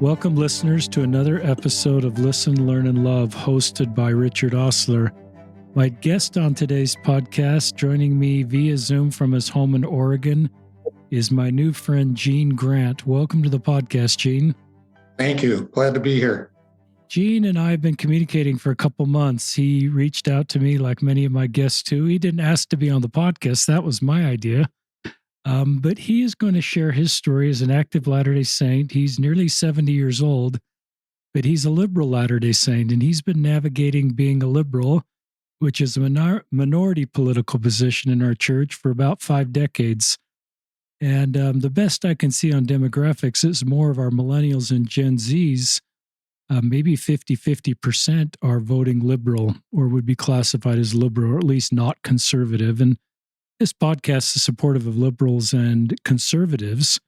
Welcome, listeners, to another episode of Listen, Learn, and Love, hosted by Richard Osler. My guest on today's podcast, joining me via Zoom from his home in Oregon, is my new friend, Gene Grant. Welcome to the podcast, Gene. Thank you. Glad to be here. Gene and I have been communicating for a couple months. He reached out to me, like many of my guests too. He didn't ask to be on the podcast. That was my idea. But he is going to share his story as an active Latter-day Saint. He's nearly 70 years old, but he's a liberal Latter-day Saint, and he's been navigating being a liberal, which is a minority political position in our church, for about 5 decades. And the best I can see on demographics is more of our millennials and Gen Zs, maybe 50% are voting liberal or would be classified as liberal, or at least not conservative. And this podcast is supportive of liberals and conservatives,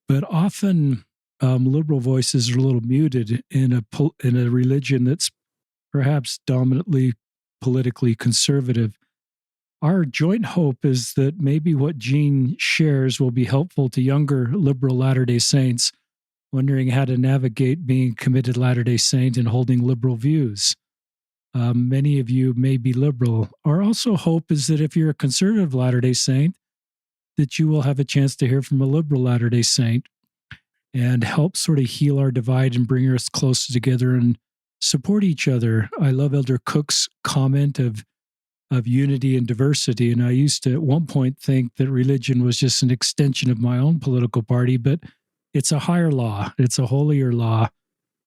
but often liberal voices are a little muted in a religion that's perhaps dominantly politically conservative. Our joint hope is that maybe what Gene shares will be helpful to younger liberal Latter-day Saints wondering how to navigate being a committed Latter-day Saint and holding liberal views. Many of you may be liberal. Our also hope is that if you're a conservative Latter-day Saint, that you will have a chance to hear from a liberal Latter-day Saint and help sort of heal our divide and bring us closer together and support each other. I love Elder Cook's comment of unity and diversity, and I used to at one point think that religion was just an extension of my own political party, but it's a higher law. It's a holier law,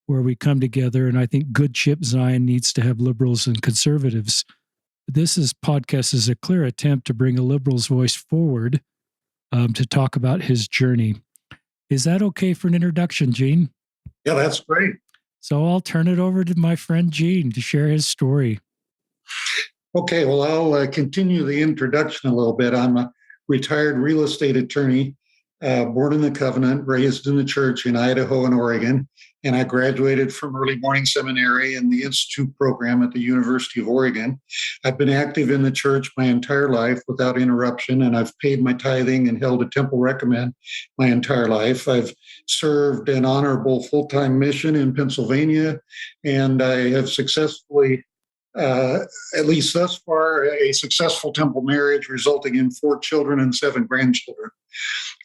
where we come together, and I think Good Ship Zion needs to have liberals and conservatives. This podcast is a clear attempt to bring a liberal's voice forward to talk about his journey. Is that okay for an introduction, Gene? Yeah, that's great. So I'll turn it over to my friend Gene to share his story. Okay, well, I'll continue the introduction a little bit. I'm a retired real estate attorney, born in the Covenant, raised in the church in Idaho and Oregon, and I graduated from Early Morning Seminary and the Institute program at the University of Oregon. I've been active in the church my entire life without interruption, and I've paid my tithing and held a temple recommend my entire life. I've served an honorable full-time mission in Pennsylvania, and I have successfully, at least thus far, a successful temple marriage resulting in 4 children and 7 grandchildren.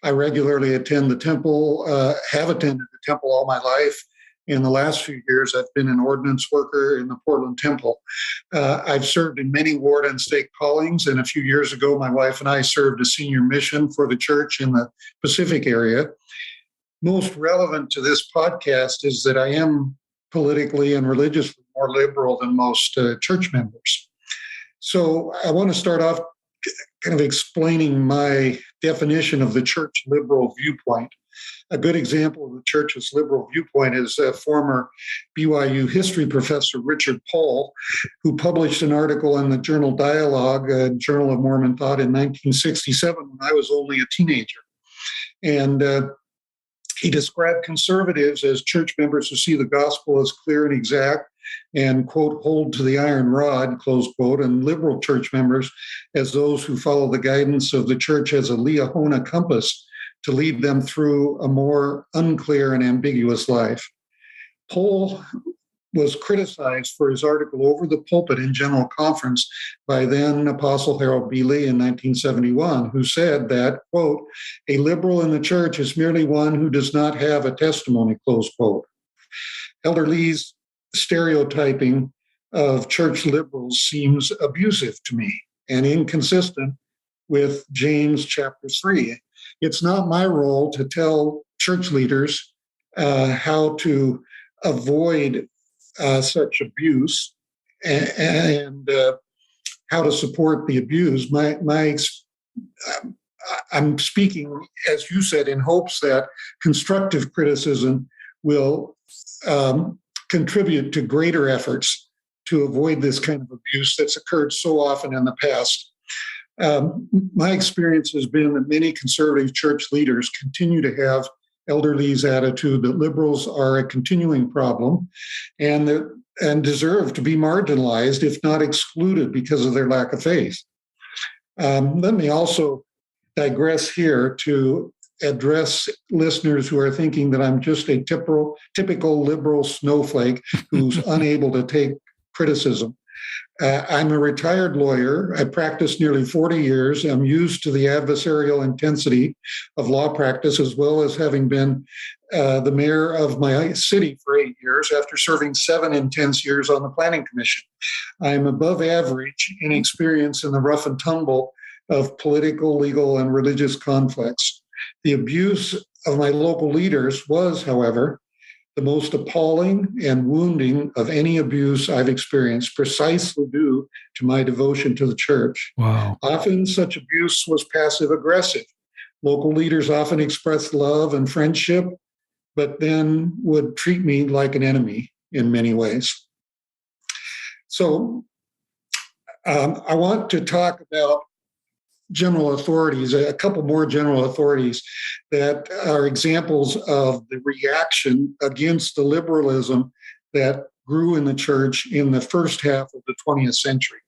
I regularly attend the temple, have attended the temple all my life. In the last few years, I've been an ordinance worker in the Portland Temple. I've served in many ward and stake callings, and a few years ago, my wife and I served a senior mission for the church in the Pacific area. Most relevant to this podcast is that I am politically and religiously more liberal than most church members. So I want to start off kind of explaining my definition of the church liberal viewpoint. A good example of the church's liberal viewpoint is former BYU history professor Richard Paul, who published an article in the journal Dialogue, Journal of Mormon Thought, in 1967 when I was only a teenager. And he described conservatives as church members who see the gospel as clear and exact and, quote, hold to the iron rod, close quote, and liberal church members as those who follow the guidance of the church as a Liahona compass to lead them through a more unclear and ambiguous life. Paul was criticized for his article over the pulpit in General Conference by then Apostle Harold B. Lee in 1971, who said that, quote, a liberal in the church is merely one who does not have a testimony, close quote. Elder Lee's stereotyping of church liberals seems abusive to me and inconsistent with James chapter 3. It's not my role to tell church leaders how to avoid such abuse and how to support the abused. I'm speaking, as you said, in hopes that constructive criticism will contribute to greater efforts to avoid this kind of abuse that's occurred so often in the past. My experience has been that many conservative church leaders continue to have Elder Lee's attitude that liberals are a continuing problem and deserve to be marginalized, if not excluded, because of their lack of faith. Let me also digress here to address listeners who are thinking that I'm just a typical liberal snowflake who's unable to take criticism. I'm a retired lawyer. I practiced nearly 40 years. I'm used to the adversarial intensity of law practice, as well as having been the mayor of my city for 8 years after serving 7 intense years on the Planning Commission. I'm above average in experience in the rough and tumble of political, legal, and religious conflicts. The abuse of my local leaders was, however, the most appalling and wounding of any abuse I've experienced, precisely due to my devotion to the church. Wow. Often such abuse was passive aggressive. Local leaders often expressed love and friendship, but then would treat me like an enemy in many ways. So I want to talk about general authorities, a couple more general authorities that are examples of the reaction against the liberalism that grew in the church in the first half of the 20th century.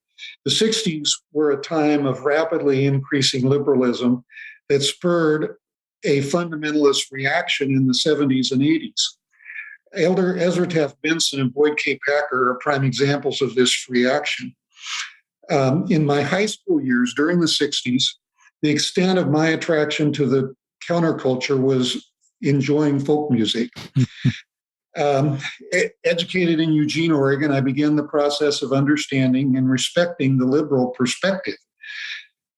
The 60s were a time of rapidly increasing liberalism that spurred a fundamentalist reaction in the 70s and 80s. Elder Ezra Taft Benson and Boyd K. Packer are prime examples of this reaction. In my high school years during the 60s, the extent of my attraction to the counterculture was enjoying folk music. Educated in Eugene, Oregon, I began the process of understanding and respecting the liberal perspective.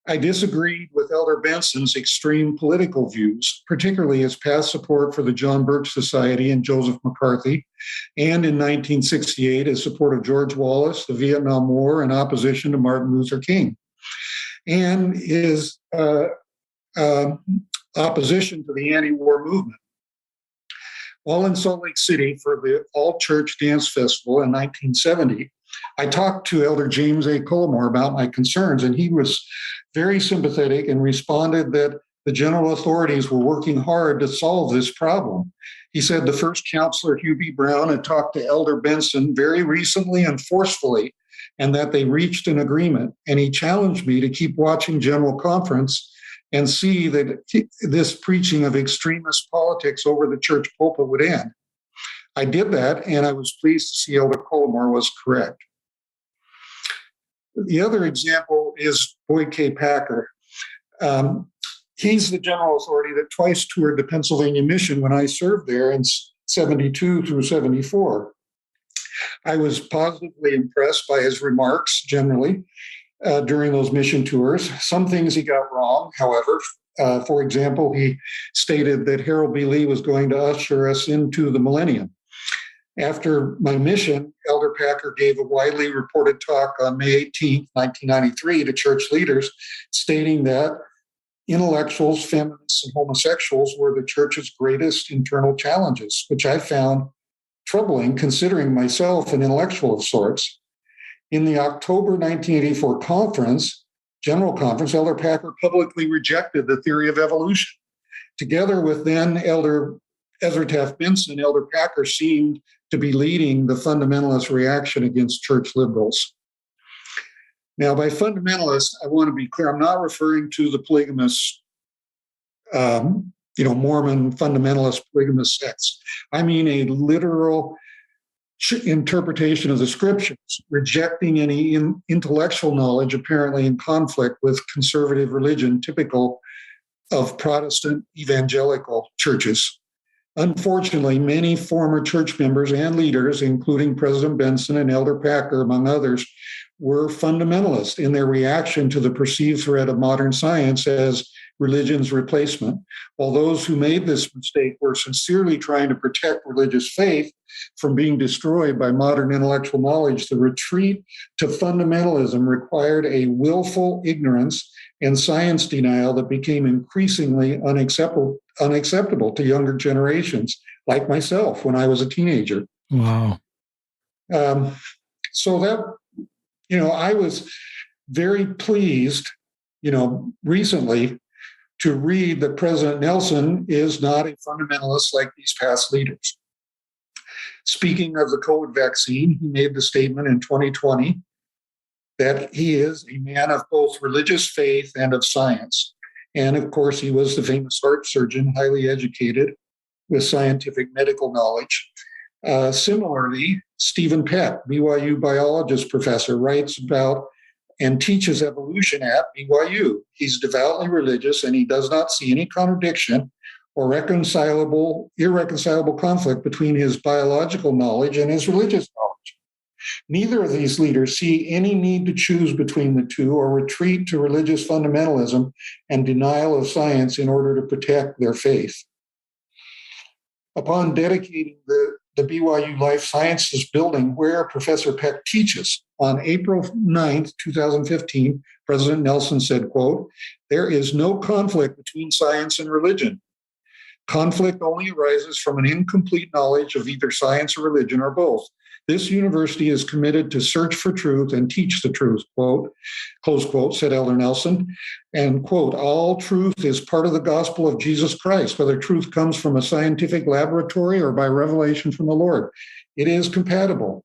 I disagreed with Elder Benson's extreme political views, particularly his past support for the John Birch Society and Joseph McCarthy, and in 1968, his support of George Wallace, the Vietnam War, and opposition to Martin Luther King, and his opposition to the anti-war movement. While in Salt Lake City for the All-Church Dance Festival in 1970, I talked to Elder James A. Cullimore about my concerns, and he was very sympathetic and responded that the general authorities were working hard to solve this problem. He said the first counselor, Hugh B. Brown, had talked to Elder Benson very recently and forcefully, and that they reached an agreement. And he challenged me to keep watching General Conference and see that this preaching of extremist politics over the church pulpit would end. I did that, and I was pleased to see Elder Cullimore was correct. The other example is Boyd K. Packer. He's the general authority that twice toured the Pennsylvania Mission when I served there in 72 through 74. I was positively impressed by his remarks generally during those mission tours. Some things he got wrong, however. For example, he stated that Harold B. Lee was going to usher us into the millennium. After my mission, Elder Packer gave a widely reported talk on May 18, 1993 to church leaders, stating that intellectuals, feminists, and homosexuals were the church's greatest internal challenges, which I found troubling considering myself an intellectual of sorts. In the October 1984 General Conference, Elder Packer publicly rejected the theory of evolution. Together with then Elder Ezra Taft Benson, Elder Packer seemed to be leading the fundamentalist reaction against church liberals. Now, by fundamentalist, I want to be clear, I'm not referring to the polygamous, Mormon fundamentalist polygamous sects. I mean a literal interpretation of the scriptures, rejecting any intellectual knowledge apparently in conflict with conservative religion typical of Protestant evangelical churches. Unfortunately, many former church members and leaders, including President Benson and Elder Packer, among others, were fundamentalist in their reaction to the perceived threat of modern science as religion's replacement. While those who made this mistake were sincerely trying to protect religious faith from being destroyed by modern intellectual knowledge, the retreat to fundamentalism required a willful ignorance and science denial that became increasingly unacceptable to younger generations, like myself when I was a teenager. Wow. So that, I was very pleased, recently to read that President Nelson is not a fundamentalist like these past leaders. Speaking of the COVID vaccine, he made the statement in 2020 that he is a man of both religious faith and of science. And of course, he was the famous heart surgeon, highly educated with scientific medical knowledge. Similarly, Stephen Peck, BYU biologist professor, writes about and teaches evolution at BYU. He's devoutly religious and he does not see any contradiction or irreconcilable conflict between his biological knowledge and his religious knowledge. Neither of these leaders see any need to choose between the two or retreat to religious fundamentalism and denial of science in order to protect their faith. Upon dedicating the BYU Life Sciences building where Professor Peck teaches on April 9th, 2015, President Nelson said, quote, "There is no conflict between science and religion. Conflict only arises from an incomplete knowledge of either science or religion or both. This university is committed to search for truth and teach the truth," quote, close quote, said Elder Nelson. And quote, "All truth is part of the gospel of Jesus Christ, whether truth comes from a scientific laboratory or by revelation from the Lord. It is compatible.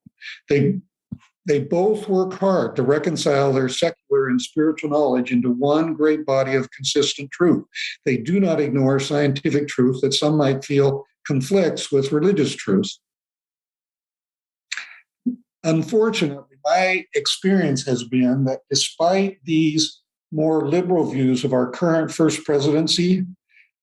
They both work hard to reconcile their secular and spiritual knowledge into one great body of consistent truth. They do not ignore scientific truth that some might feel conflicts with religious truth." Unfortunately, my experience has been that despite these more liberal views of our current first presidency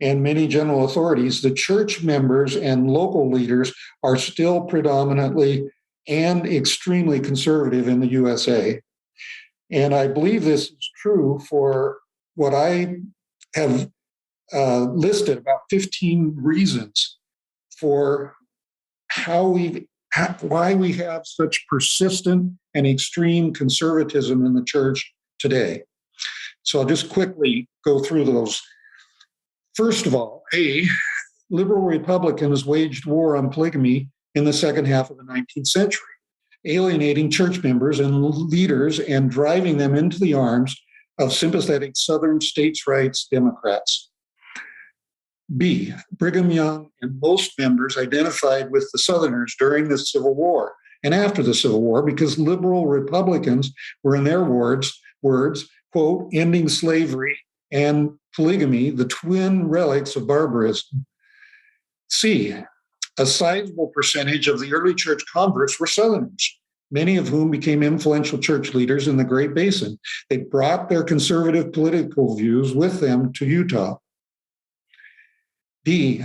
and many general authorities, the church members and local leaders are still predominantly and extremely conservative in the USA. And I believe this is true for what I have listed about 15 reasons for why we have such persistent and extreme conservatism in the church today. So I'll just quickly go through those. First of all, liberal Republicans waged war on polygamy in the second half of the 19th century, alienating church members and leaders and driving them into the arms of sympathetic Southern states' rights Democrats. B, Brigham Young and most members identified with the Southerners during the Civil War and after the Civil War because liberal Republicans were, in their words, quote, "ending slavery and polygamy, the twin relics of barbarism." C, a sizable percentage of the early church converts were Southerners, many of whom became influential church leaders in the Great Basin. They brought their conservative political views with them to Utah. D,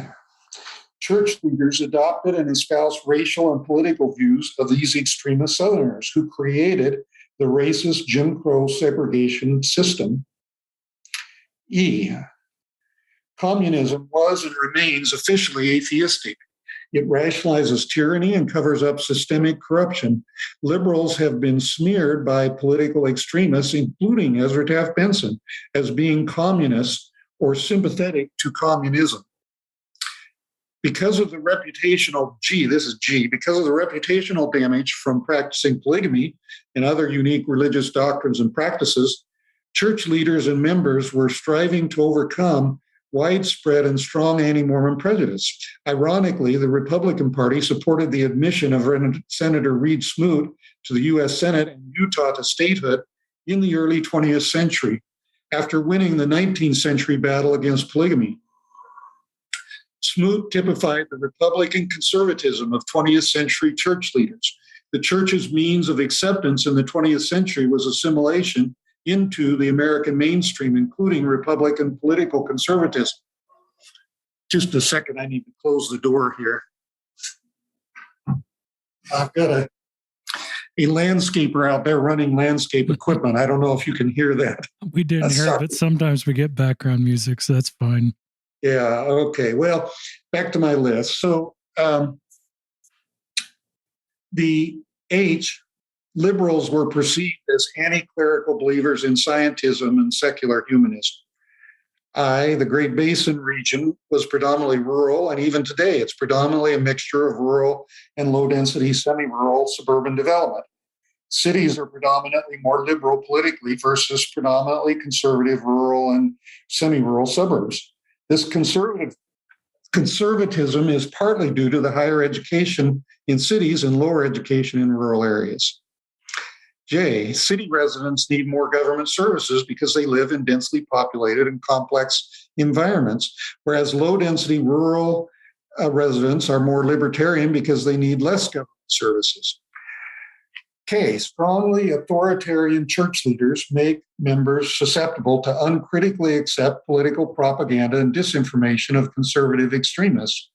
church leaders adopted and espoused racial and political views of these extremist Southerners who created the racist Jim Crow segregation system. E, communism was and remains officially atheistic. It rationalizes tyranny and covers up systemic corruption. Liberals have been smeared by political extremists, including Ezra Taft Benson, as being communists or sympathetic to communism. Because of the reputational, because of the reputational damage from practicing polygamy and other unique religious doctrines and practices, church leaders and members were striving to overcome widespread and strong anti-Mormon prejudice. Ironically, the Republican Party supported the admission of Senator Reed Smoot to the U.S. Senate and Utah to statehood in the early 20th century after winning the 19th century battle against polygamy. Smoot typified the Republican conservatism of 20th century church leaders. The church's means of acceptance in the 20th century was assimilation into the American mainstream, including Republican political conservatism. Just a second, I need to close the door here. I've got a landscaper out there running landscape equipment. I don't know if you can hear that. We didn't hear it, but sometimes we get background music, so that's fine. Yeah, okay. Well, back to my list. So the H, liberals were perceived as anti-clerical believers in scientism and secular humanism. I, the Great Basin region, was predominantly rural, and even today it's predominantly a mixture of rural and low-density semi-rural suburban development. Cities are predominantly more liberal politically versus predominantly conservative rural and semi-rural suburbs. This conservatism is partly due to the higher education in cities and lower education in rural areas. J, city residents need more government services because they live in densely populated and complex environments, whereas low-density rural residents are more libertarian because they need less government services. K, strongly authoritarian church leaders make members susceptible to uncritically accept political propaganda and disinformation of conservative extremists.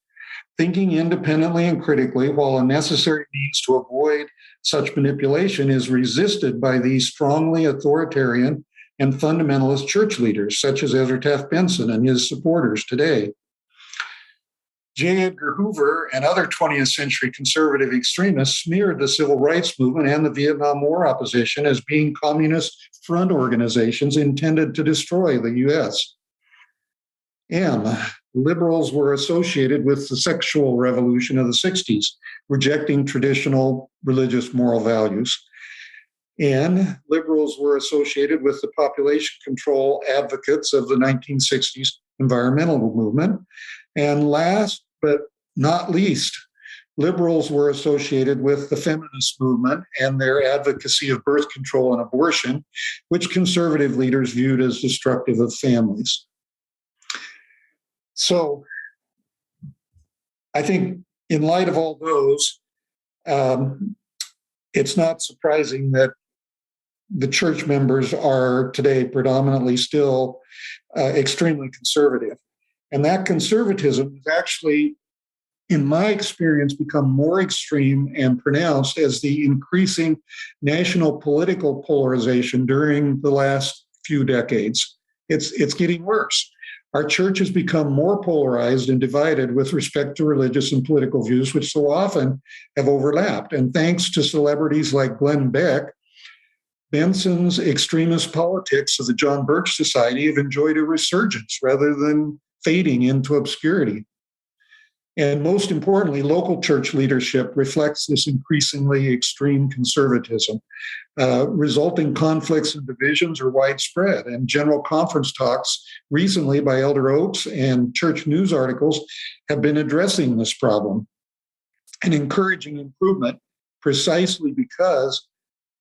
Thinking independently and critically, while a necessary means to avoid such manipulation, is resisted by these strongly authoritarian and fundamentalist church leaders, such as Ezra Taft Benson and his supporters today. J. Edgar Hoover and other 20th century conservative extremists smeared the civil rights movement and the Vietnam War opposition as being communist front organizations intended to destroy the U.S. M. Liberals were associated with the sexual revolution of the 60s, rejecting traditional religious moral values. And liberals were associated with the population control advocates of the 1960s environmental movement. And last but not least, liberals were associated with the feminist movement and their advocacy of birth control and abortion, which conservative leaders viewed as destructive of families. So I think in light of all those, it's not surprising that the church members are today predominantly still extremely conservative. And that conservatism has actually, in my experience, become more extreme and pronounced as the increasing national political polarization during the last few decades. It's getting worse. Our church has become more polarized and divided with respect to religious and political views, which so often have overlapped. And thanks to celebrities like Glenn Beck, Benson's extremist politics of the John Birch Society have enjoyed a resurgence rather than fading into obscurity. And most importantly, local church leadership reflects this increasingly extreme conservatism. Resulting conflicts and divisions are widespread, and general conference talks recently by Elder Oaks and church news articles have been addressing this problem and encouraging improvement precisely because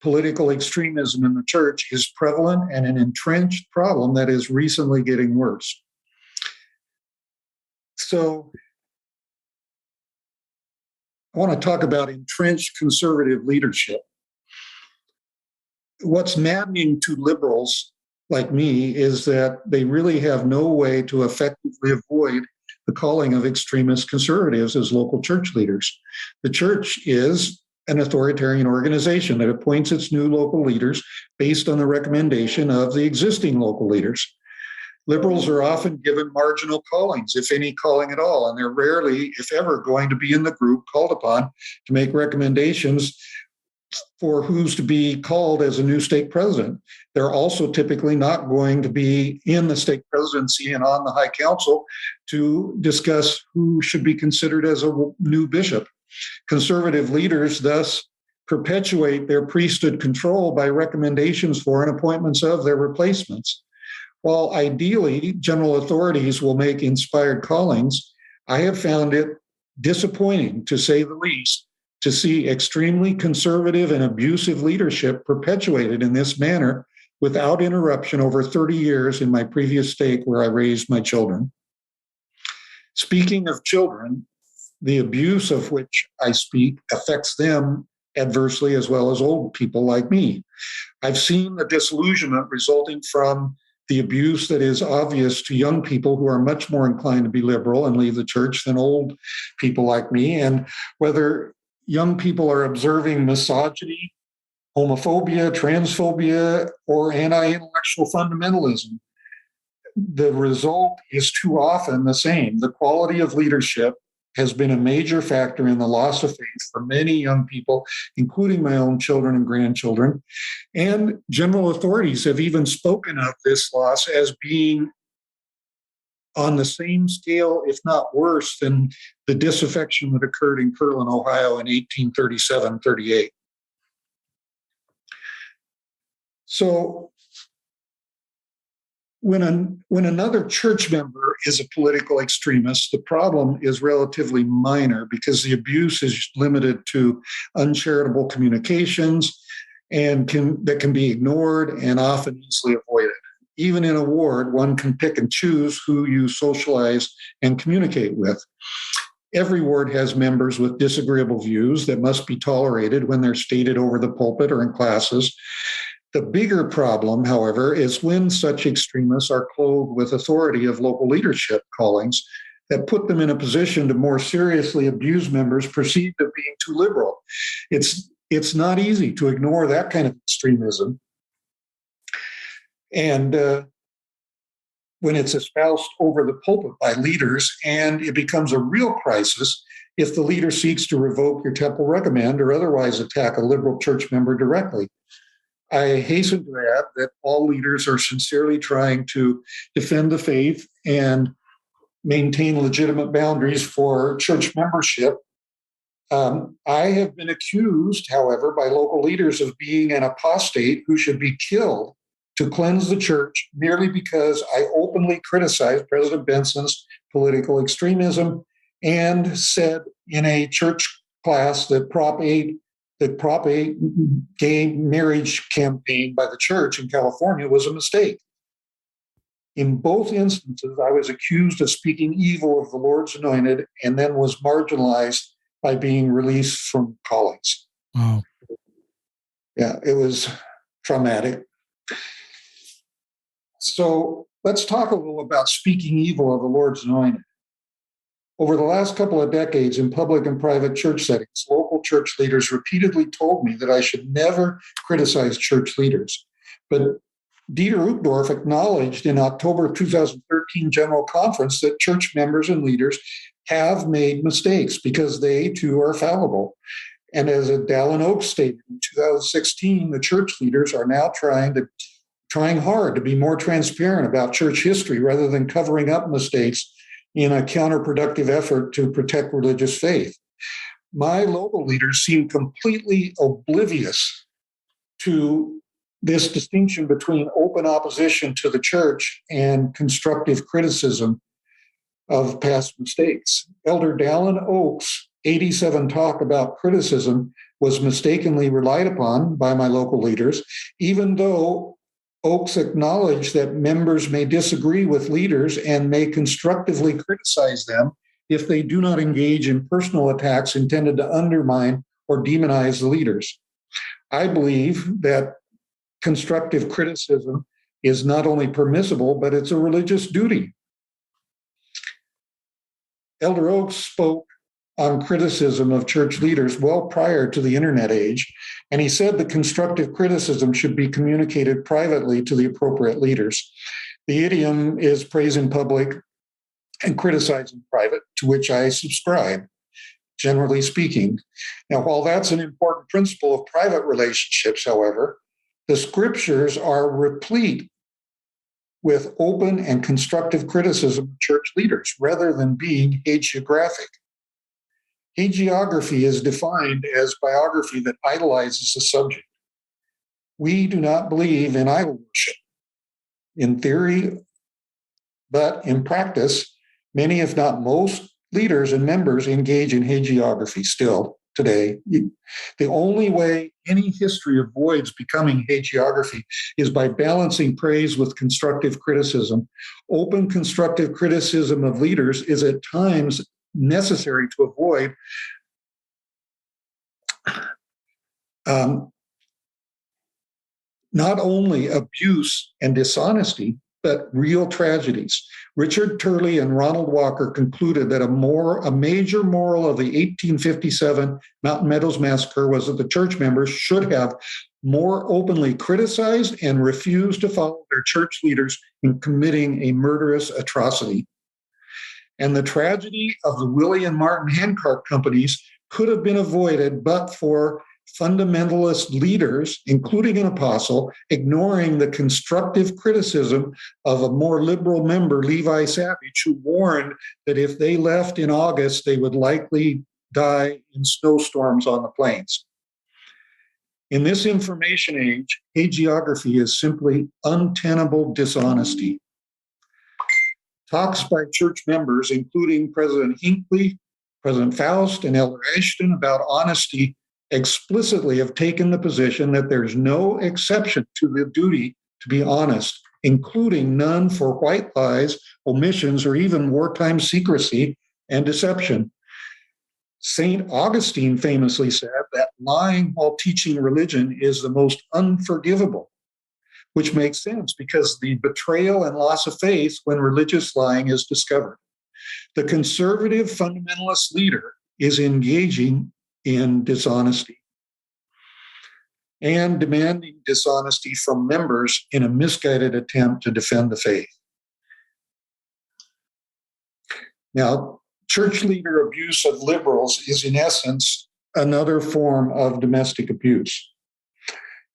political extremism in the church is prevalent and an entrenched problem that is recently getting worse. So I want to talk about entrenched conservative leadership. What's maddening to liberals like me is that they really have no way to effectively avoid the calling of extremist conservatives as local church leaders. The church is an authoritarian organization that appoints its new local leaders based on the recommendation of the existing local leaders. Liberals are often given marginal callings, if any calling at all, and they're rarely, if ever, going to be in the group called upon to make recommendations for who's to be called as a new stake president. They're also typically not going to be in the stake presidency and on the High Council to discuss who should be considered as a new bishop. Conservative leaders thus perpetuate their priesthood control by recommendations for and appointments of their replacements. While ideally general authorities will make inspired callings, I have found it disappointing, to say the least, to see extremely conservative and abusive leadership perpetuated in this manner without interruption over 30 years in my previous stake where I raised my children. Speaking of children, the abuse of which I speak affects them adversely as well as old people like me. I've seen the disillusionment resulting from the abuse that is obvious to young people who are much more inclined to be liberal and leave the church than old people like me, and whether young people are observing misogyny, homophobia, transphobia, or anti-intellectual fundamentalism. The result is too often the same. The quality of leadership has been a major factor in the loss of faith for many young people, including my own children and grandchildren. And general authorities have even spoken of this loss as being on the same scale, if not worse, than the disaffection that occurred in Kirtland, Ohio in 1837-38. So when another church member is a political extremist, the problem is relatively minor because the abuse is limited to uncharitable communications and that can be ignored and often easily avoided. Even in a ward, one can pick and choose who you socialize and communicate with. Every ward has members with disagreeable views that must be tolerated when they're stated over the pulpit or in classes. The bigger problem, however, is when such extremists are clothed with authority of local leadership callings that put them in a position to more seriously abuse members perceived of being too liberal. It's not easy to ignore that kind of extremism. And when it's espoused over the pulpit by leaders, and it becomes a real crisis if the leader seeks to revoke your temple recommend or otherwise attack a liberal church member directly. I hasten to add that all leaders are sincerely trying to defend the faith and maintain legitimate boundaries for church membership. I have been accused, however, by local leaders of being an apostate who should be killed to cleanse the church merely because I openly criticized President Benson's political extremism and said in a church class that Prop 8 gay marriage campaign by the church in California was a mistake. In both instances, I was accused of speaking evil of the Lord's anointed and then was marginalized by being released from callings. Wow. Yeah, it was traumatic. So let's talk a little about speaking evil of the Lord's anointed. Over the last couple of decades in public and private church settings, local church leaders repeatedly told me that I should never criticize church leaders. But Dieter Uchtdorf acknowledged in October 2013 General Conference that church members and leaders have made mistakes because they too are fallible. And as Dallin Oaks stated in 2016, the church leaders are now trying hard to be more transparent about church history rather than covering up mistakes in a counterproductive effort to protect religious faith. My local leaders seem completely oblivious to this distinction between open opposition to the church and constructive criticism of past mistakes. Elder Dallin Oaks' 87 talk about criticism was mistakenly relied upon by my local leaders, even though Oaks acknowledged that members may disagree with leaders and may constructively criticize them if they do not engage in personal attacks intended to undermine or demonize the leaders. I believe that constructive criticism is not only permissible, but it's a religious duty. Elder Oaks spoke on criticism of church leaders well prior to the internet age, and he said that constructive criticism should be communicated privately to the appropriate leaders. The idiom is praise in public and criticize in private, to which I subscribe, generally speaking. Now, while that's an important principle of private relationships, however, the scriptures are replete with open and constructive criticism of church leaders rather than being hagiographic. Hagiography is defined as biography that idolizes the subject. We do not believe in idol worship. In theory, but in practice, many, if not most, leaders and members engage in hagiography still today. The only way any history avoids becoming hagiography is by balancing praise with constructive criticism. Open constructive criticism of leaders is at times necessary to avoid not only abuse and dishonesty, but real tragedies. Richard Turley and Ronald Walker concluded that a major moral of the 1857 Mountain Meadows Massacre was that the church members should have more openly criticized and refused to follow their church leaders in committing a murderous atrocity. And the tragedy of the Willie and Martin handcart companies could have been avoided but for fundamentalist leaders, including an apostle, ignoring the constructive criticism of a more liberal member, Levi Savage, who warned that if they left in August, they would likely die in snowstorms on the plains. In this information age, hagiography is simply untenable dishonesty. Talks by church members, including President Hinckley, President Faust, and Elder Ashton about honesty explicitly have taken the position that there's no exception to the duty to be honest, including none for white lies, omissions, or even wartime secrecy and deception. St. Augustine famously said that lying while teaching religion is the most unforgivable, which makes sense because the betrayal and loss of faith when religious lying is discovered. The conservative fundamentalist leader is engaging in dishonesty and demanding dishonesty from members in a misguided attempt to defend the faith. Now, church leader abuse of liberals is, in essence, another form of domestic abuse.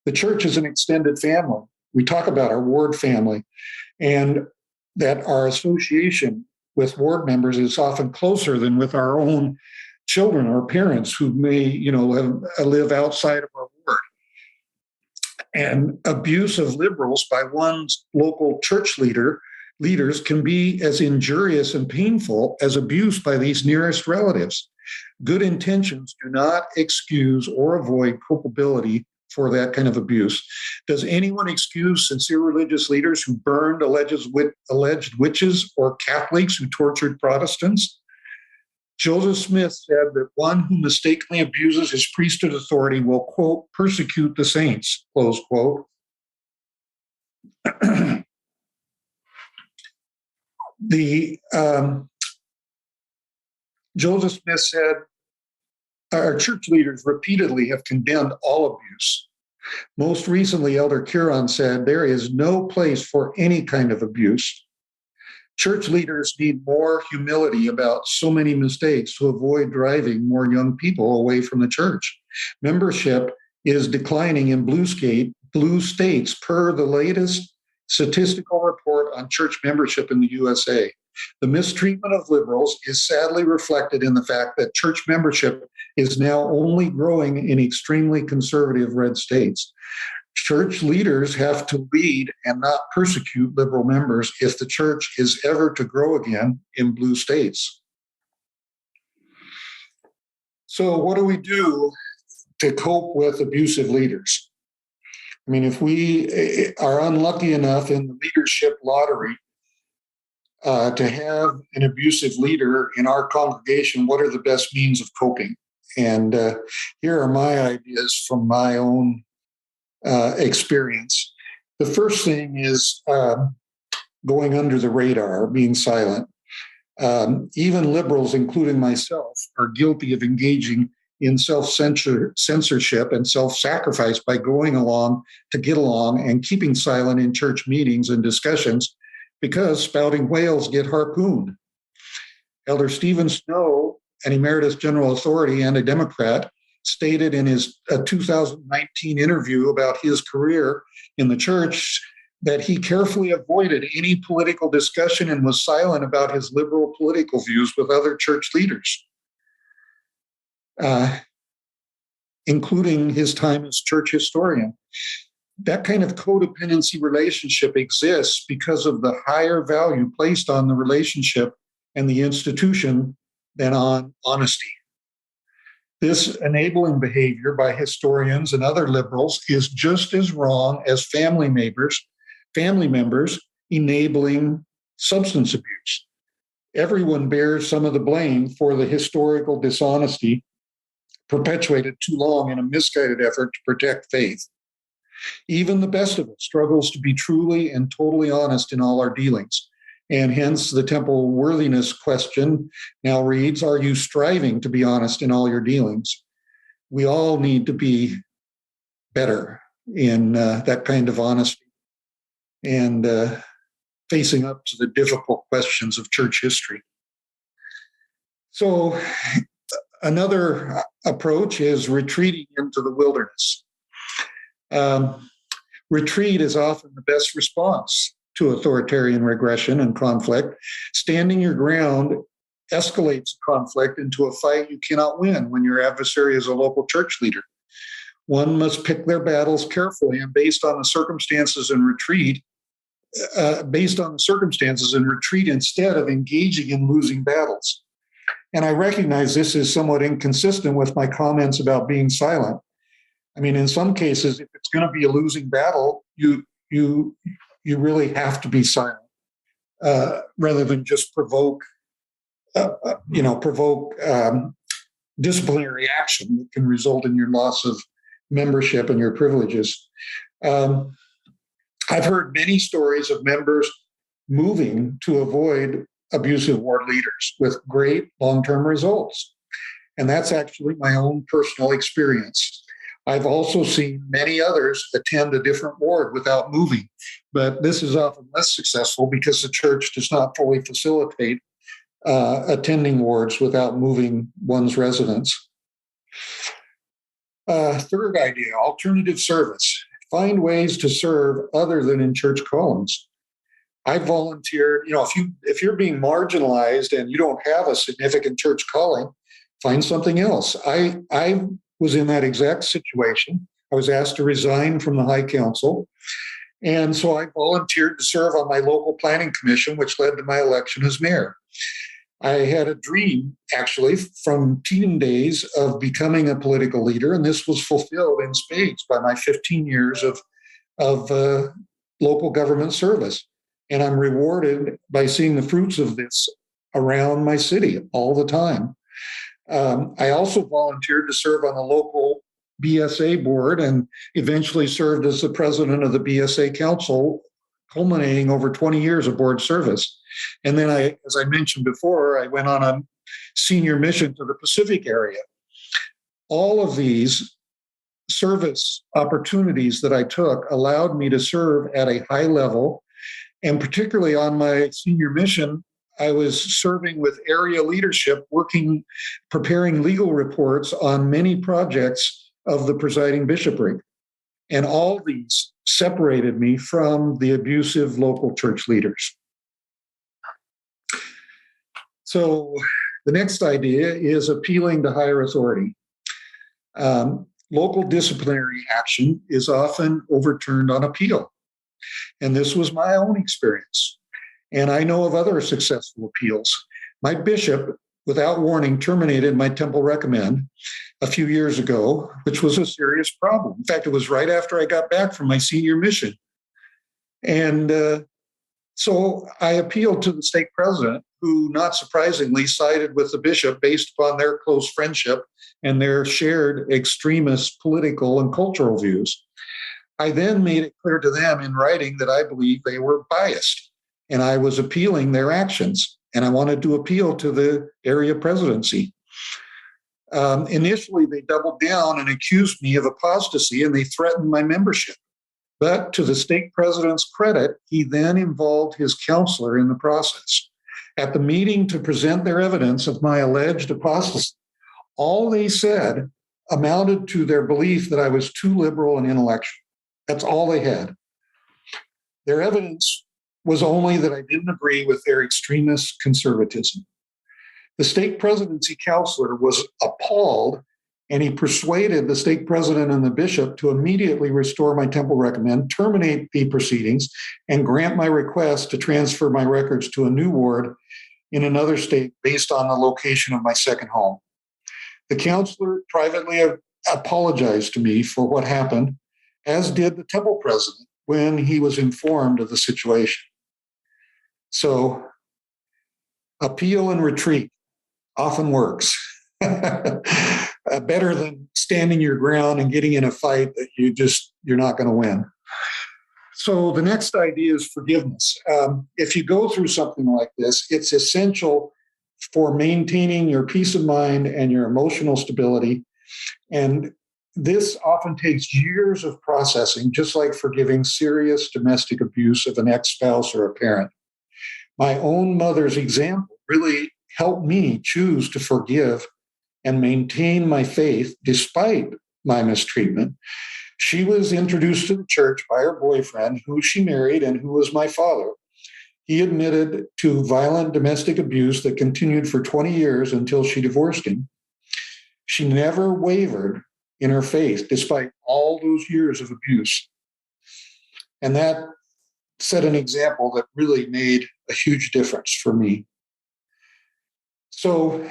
The church is an extended family. We talk about our ward family, and that our association with ward members is often closer than with our own children or parents who may, live outside of our ward. And abuse of liberals by one's local church leaders can be as injurious and painful as abuse by these nearest relatives. Good intentions do not excuse or avoid culpability for that kind of abuse. Does anyone excuse sincere religious leaders who burned alleged witches or Catholics who tortured Protestants? Joseph Smith said that one who mistakenly abuses his priesthood authority will, quote, persecute the saints, close quote. Joseph Smith said, our church leaders repeatedly have condemned all abuse. Most recently, Elder Curon said, there is no place for any kind of abuse. Church leaders need more humility about so many mistakes to avoid driving more young people away from the church. Membership is declining in blue states per the latest statistical report on church membership in the USA. The mistreatment of liberals is sadly reflected in the fact that church membership is now only growing in extremely conservative red states. Church leaders have to lead and not persecute liberal members if the church is ever to grow again in blue states. So what do we do to cope with abusive leaders? I mean, if we are unlucky enough in the leadership lottery to have an abusive leader in our congregation, what are the best means of coping? And here are my ideas from my own experience. The first thing is going under the radar, being silent. Even liberals, including myself, are guilty of engaging in self-censorship and self-sacrifice by going along to get along and keeping silent in church meetings and discussions because spouting whales get harpooned. Elder Stephen Snow, an emeritus general authority and a Democrat, stated in his 2019 interview about his career in the church that he carefully avoided any political discussion and was silent about his liberal political views with other church leaders, including his time as church historian. That kind of codependency relationship exists because of the higher value placed on the relationship and the institution than on honesty. This enabling behavior by historians and other liberals is just as wrong as family members enabling substance abuse. Everyone bears some of the blame for the historical dishonesty perpetuated too long in a misguided effort to protect faith. Even the best of us struggles to be truly and totally honest in all our dealings. And hence the temple worthiness question now reads, are you striving to be honest in all your dealings? We all need to be better in that kind of honesty and facing up to the difficult questions of church history. So another approach is retreating into the wilderness. Retreat is often the best response to authoritarian regression and conflict. Standing your ground escalates conflict into a fight you cannot win when your adversary is a local church leader. One must pick their battles carefully and based on the circumstances and retreat instead of engaging in losing battles. And I recognize this is somewhat inconsistent with my comments about being silent. I mean, in some cases, if it's going to be a losing battle, you really have to be silent rather than just provoke disciplinary action that can result in your loss of membership and your privileges. I've heard many stories of members moving to avoid abusive ward leaders with great long-term results. And that's actually my own personal experience. I've also seen many others attend a different ward without moving, but this is often less successful because the church does not fully facilitate attending wards without moving one's residents. Third idea, alternative service. Find ways to serve other than in church callings. I volunteered, if you're being marginalized and you don't have a significant church calling, find something else. I was in that exact situation. I was asked to resign from the High Council. And so I volunteered to serve on my local planning commission, which led to my election as mayor. I had a dream, actually, from teen days of becoming a political leader, and this was fulfilled in spades by my 15 years of local government service. And I'm rewarded by seeing the fruits of this around my city all the time. I also volunteered to serve on the local BSA board and eventually served as the president of the BSA Council, culminating over 20 years of board service. And then as I mentioned before, I went on a senior mission to the Pacific area. All of these service opportunities that I took allowed me to serve at a high level. And particularly on my senior mission, I was serving with area leadership, preparing legal reports on many projects of the presiding bishopric. And all these separated me from the abusive local church leaders. So the next idea is appealing to higher authority. Local disciplinary action is often overturned on appeal. And this was my own experience. And I know of other successful appeals. My bishop, without warning, terminated my temple recommend a few years ago, which was a serious problem. In fact, it was right after I got back from my senior mission. And so I appealed to the stake president, who, not surprisingly, sided with the bishop based upon their close friendship and their shared extremist political and cultural views. I then made it clear to them in writing that I believed they were biased, and I was appealing their actions, and I wanted to appeal to the area presidency. Initially, they doubled down and accused me of apostasy, and they threatened my membership. But to the stake president's credit, he then involved his counselor in the process. At the meeting to present their evidence of my alleged apostasy, all they said amounted to their belief that I was too liberal and intellectual. That's all they had. Their evidence was only that I didn't agree with their extremist conservatism. The stake presidency counselor was appalled, and he persuaded the stake president and the bishop to immediately restore my temple recommend, terminate the proceedings, and grant my request to transfer my records to a new ward in another state based on the location of my second home. The counselor privately apologized to me for what happened, as did the temple president when he was informed of the situation. So, appeal and retreat often works. Better than standing your ground and getting in a fight that you're not going to win. So the next idea is forgiveness. If you go through something like this, it's essential for maintaining your peace of mind and your emotional stability. And this often takes years of processing, just like forgiving serious domestic abuse of an ex-spouse or a parent. My own mother's example really helped me choose to forgive and maintain my faith despite my mistreatment. She was introduced to the church by her boyfriend, who she married and who was my father. He admitted to violent domestic abuse that continued for 20 years until she divorced him. She never wavered in her faith despite all those years of abuse. And that set an example that really made a huge difference for me. So,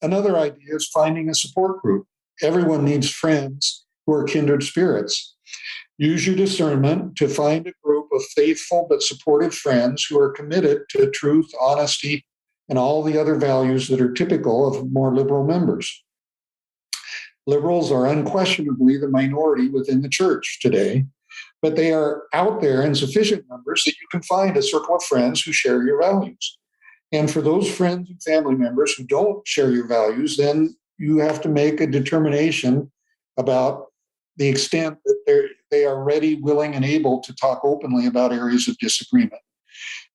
another idea is finding a support group. Everyone needs friends who are kindred spirits. Use your discernment to find a group of faithful but supportive friends who are committed to truth, honesty, and all the other values that are typical of more liberal members. Liberals are unquestionably the minority within the church today, but they are out there in sufficient numbers that you can find a circle of friends who share your values. And for those friends and family members who don't share your values, then you have to make a determination about the extent that they are ready, willing, and able to talk openly about areas of disagreement.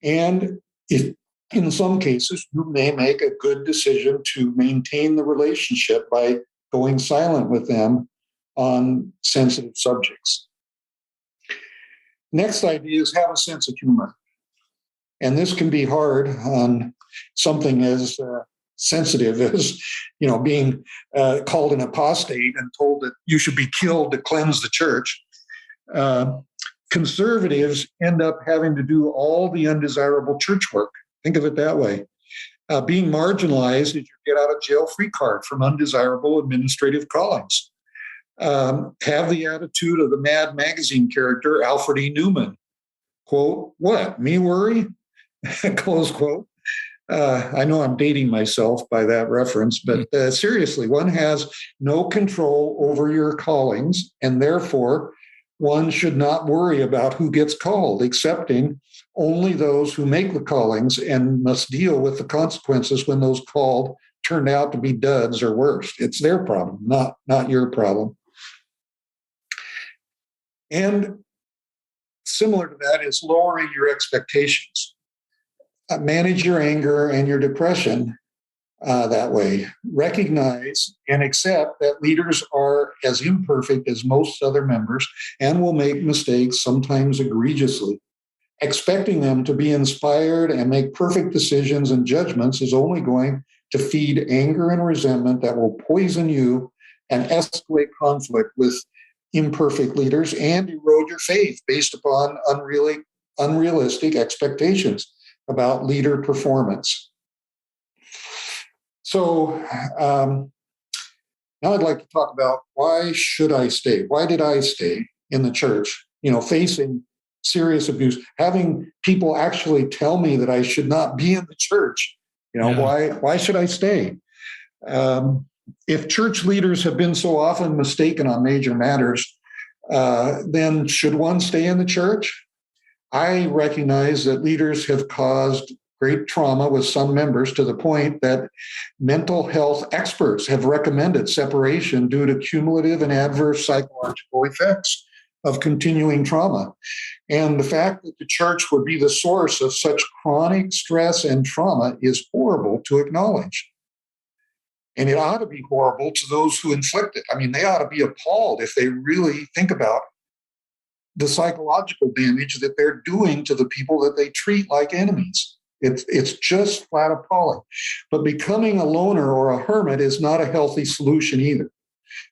And if in some cases, you may make a good decision to maintain the relationship by going silent with them on sensitive subjects. Next idea is have a sense of humor. And this can be hard on something as sensitive as, being called an apostate and told that you should be killed to cleanse the church. Conservatives end up having to do all the undesirable church work. Think of it that way. Being marginalized is your get out of jail free card from undesirable administrative callings. Have the attitude of the Mad Magazine character, Alfred E. Newman. Quote, what, me worry? Close quote. I know I'm dating myself by that reference, but seriously, one has no control over your callings, and therefore one should not worry about who gets called, accepting only those who make the callings and must deal with the consequences when those called turned out to be duds or worse. It's their problem, not your problem. And similar to that is lowering your expectations. Manage your anger and your depression that way. Recognize and accept that leaders are as imperfect as most other members and will make mistakes, sometimes egregiously. Expecting them to be inspired and make perfect decisions and judgments is only going to feed anger and resentment that will poison you and escalate conflict with imperfect leaders and erode your faith based upon unrealistic expectations about leader performance. So now I'd like to talk about why should I stay? Why did I stay in the church? Facing serious abuse, having people actually tell me that I should not be in the church. Why should I stay? If church leaders have been so often mistaken on major matters, then should one stay in the church? I recognize that leaders have caused great trauma with some members to the point that mental health experts have recommended separation due to cumulative and adverse psychological effects of continuing trauma. And the fact that the church would be the source of such chronic stress and trauma is horrible to acknowledge. And it ought to be horrible to those who inflict it. I mean, they ought to be appalled if they really think about the psychological damage that they're doing to the people that they treat like enemies. It's just flat appalling. But becoming a loner or a hermit is not a healthy solution either.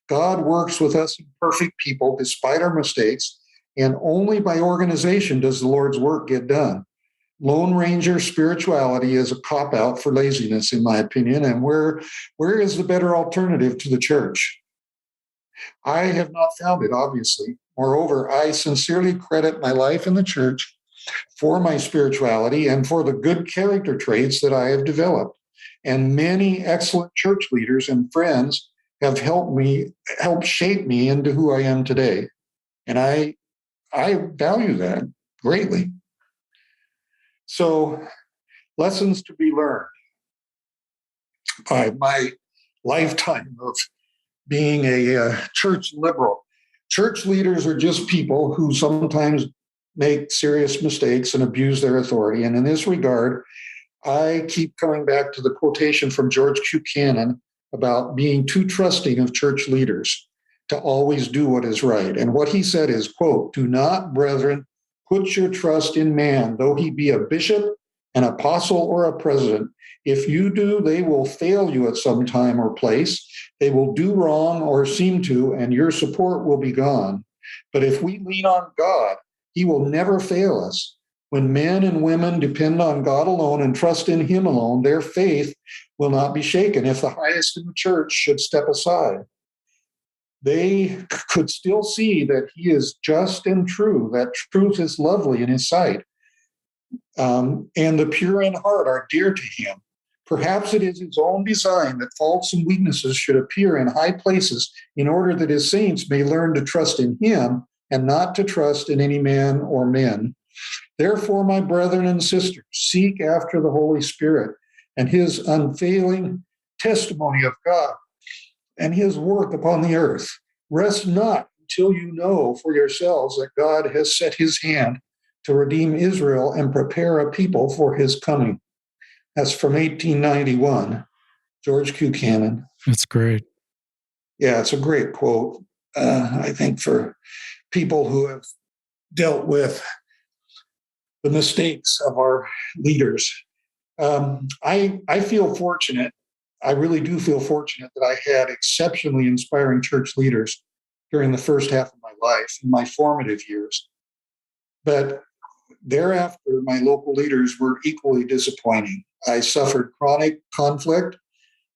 God works with us imperfect people despite our mistakes, and only by organization does the Lord's work get done. Lone Ranger spirituality is a cop-out for laziness, in my opinion, and where is the better alternative to the church? I have not found it, obviously. Moreover, I sincerely credit my life in the church for my spirituality and for the good character traits that I have developed. And many excellent church leaders and friends have helped shape me into who I am today. And I value that greatly. So, lessons to be learned by my lifetime of being a church liberal. Church leaders are just people who sometimes make serious mistakes and abuse their authority. And in this regard, I keep coming back to the quotation from George Buchanan about being too trusting of church leaders to always do what is right. And what he said is, quote, "Do not, brethren, put your trust in man, though he be a bishop, an apostle, or a president. If you do, they will fail you at some time or place. They will do wrong or seem to, and your support will be gone. But if we lean on God, he will never fail us. When men and women depend on God alone and trust in Him alone, their faith will not be shaken. If the highest in the church should step aside, they could still see that He is just and true, that truth is lovely in His sight, and the pure in heart are dear to Him. Perhaps it is His own design that faults and weaknesses should appear in high places in order that His saints may learn to trust in Him and not to trust in any man or men. Therefore, my brethren and sisters, seek after the Holy Spirit and His unfailing testimony of God and His work upon the earth. Rest not until you know for yourselves that God has set His hand to redeem Israel and prepare a people for His coming. That's from 1891, George Q. Cannon. That's great. Yeah, it's a great quote, I think, for people who have dealt with the mistakes of our leaders. I feel fortunate. I really do feel fortunate that I had exceptionally inspiring church leaders during the first half of my life, in my formative years. But thereafter, my local leaders were equally disappointing. I suffered chronic conflict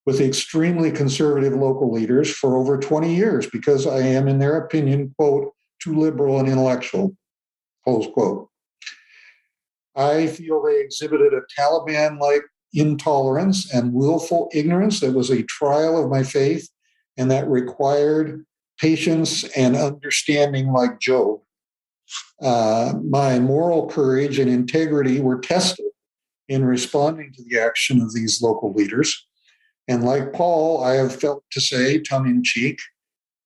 with extremely conservative local leaders for over 20 years because I am, in their opinion, quote, too liberal and intellectual, close quote. I feel they exhibited a Taliban-like intolerance and willful ignorance that was a trial of my faith and that required patience and understanding like Job. My moral courage and integrity were tested in responding to the action of these local leaders. And like Paul, I have felt to say, tongue in cheek,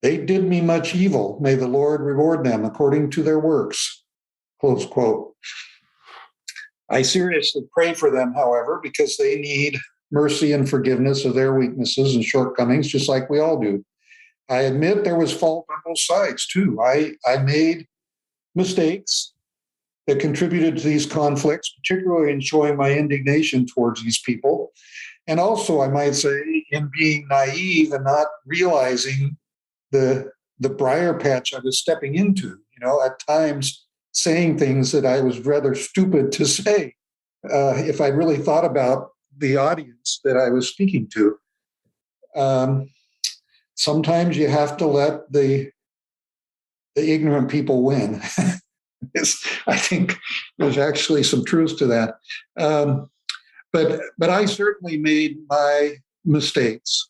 they did me much evil. May the Lord reward them according to their works. Close quote. I seriously pray for them, however, because they need mercy and forgiveness of their weaknesses and shortcomings, just like we all do. I admit there was fault on both sides, too. I made mistakes that contributed to these conflicts, particularly in showing my indignation towards these people. And also, I might say, in being naive and not realizing the briar patch I was stepping into, at times saying things that I was rather stupid to say if I really thought about the audience that I was speaking to. Sometimes you have to let the ignorant people win. I think there's actually some truth to that. But I certainly made my mistakes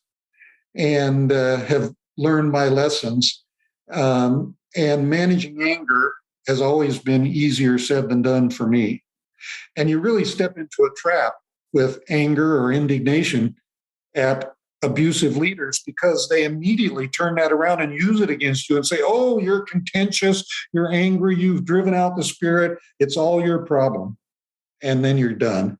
and have learned my lessons. And managing anger has always been easier said than done for me. And you really step into a trap with anger or indignation at abusive leaders because they immediately turn that around and use it against you and say, oh, you're contentious, you're angry, you've driven out the Spirit, it's all your problem. And then you're done.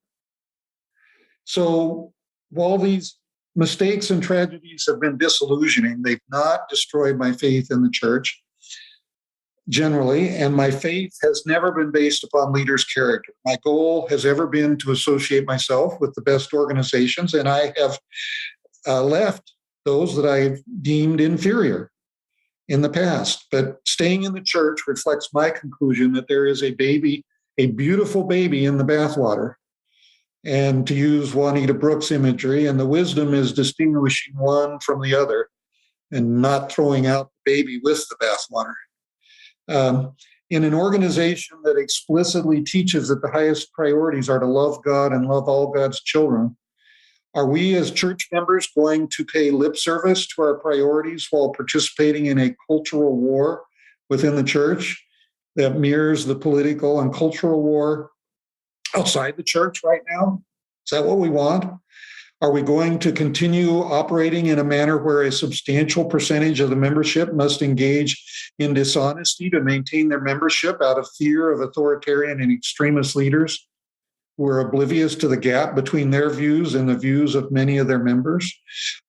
So while these mistakes and tragedies have been disillusioning, they've not destroyed my faith in the church generally, and my faith has never been based upon leaders' character. My goal has ever been to associate myself with the best organizations, and I have left those that I've deemed inferior in the past. But staying in the church reflects my conclusion that there is a baby, a beautiful baby in the bathwater. And to use Juanita Brooks' imagery, and the wisdom is distinguishing one from the other and not throwing out the baby with the bathwater. In an organization that explicitly teaches that the highest priorities are to love God and love all God's children, are we as church members going to pay lip service to our priorities while participating in a cultural war within the church that mirrors the political and cultural war outside the church right now? Is that what we want? Are we going to continue operating in a manner where a substantial percentage of the membership must engage in dishonesty to maintain their membership out of fear of authoritarian and extremist leaders who are oblivious to the gap between their views and the views of many of their members?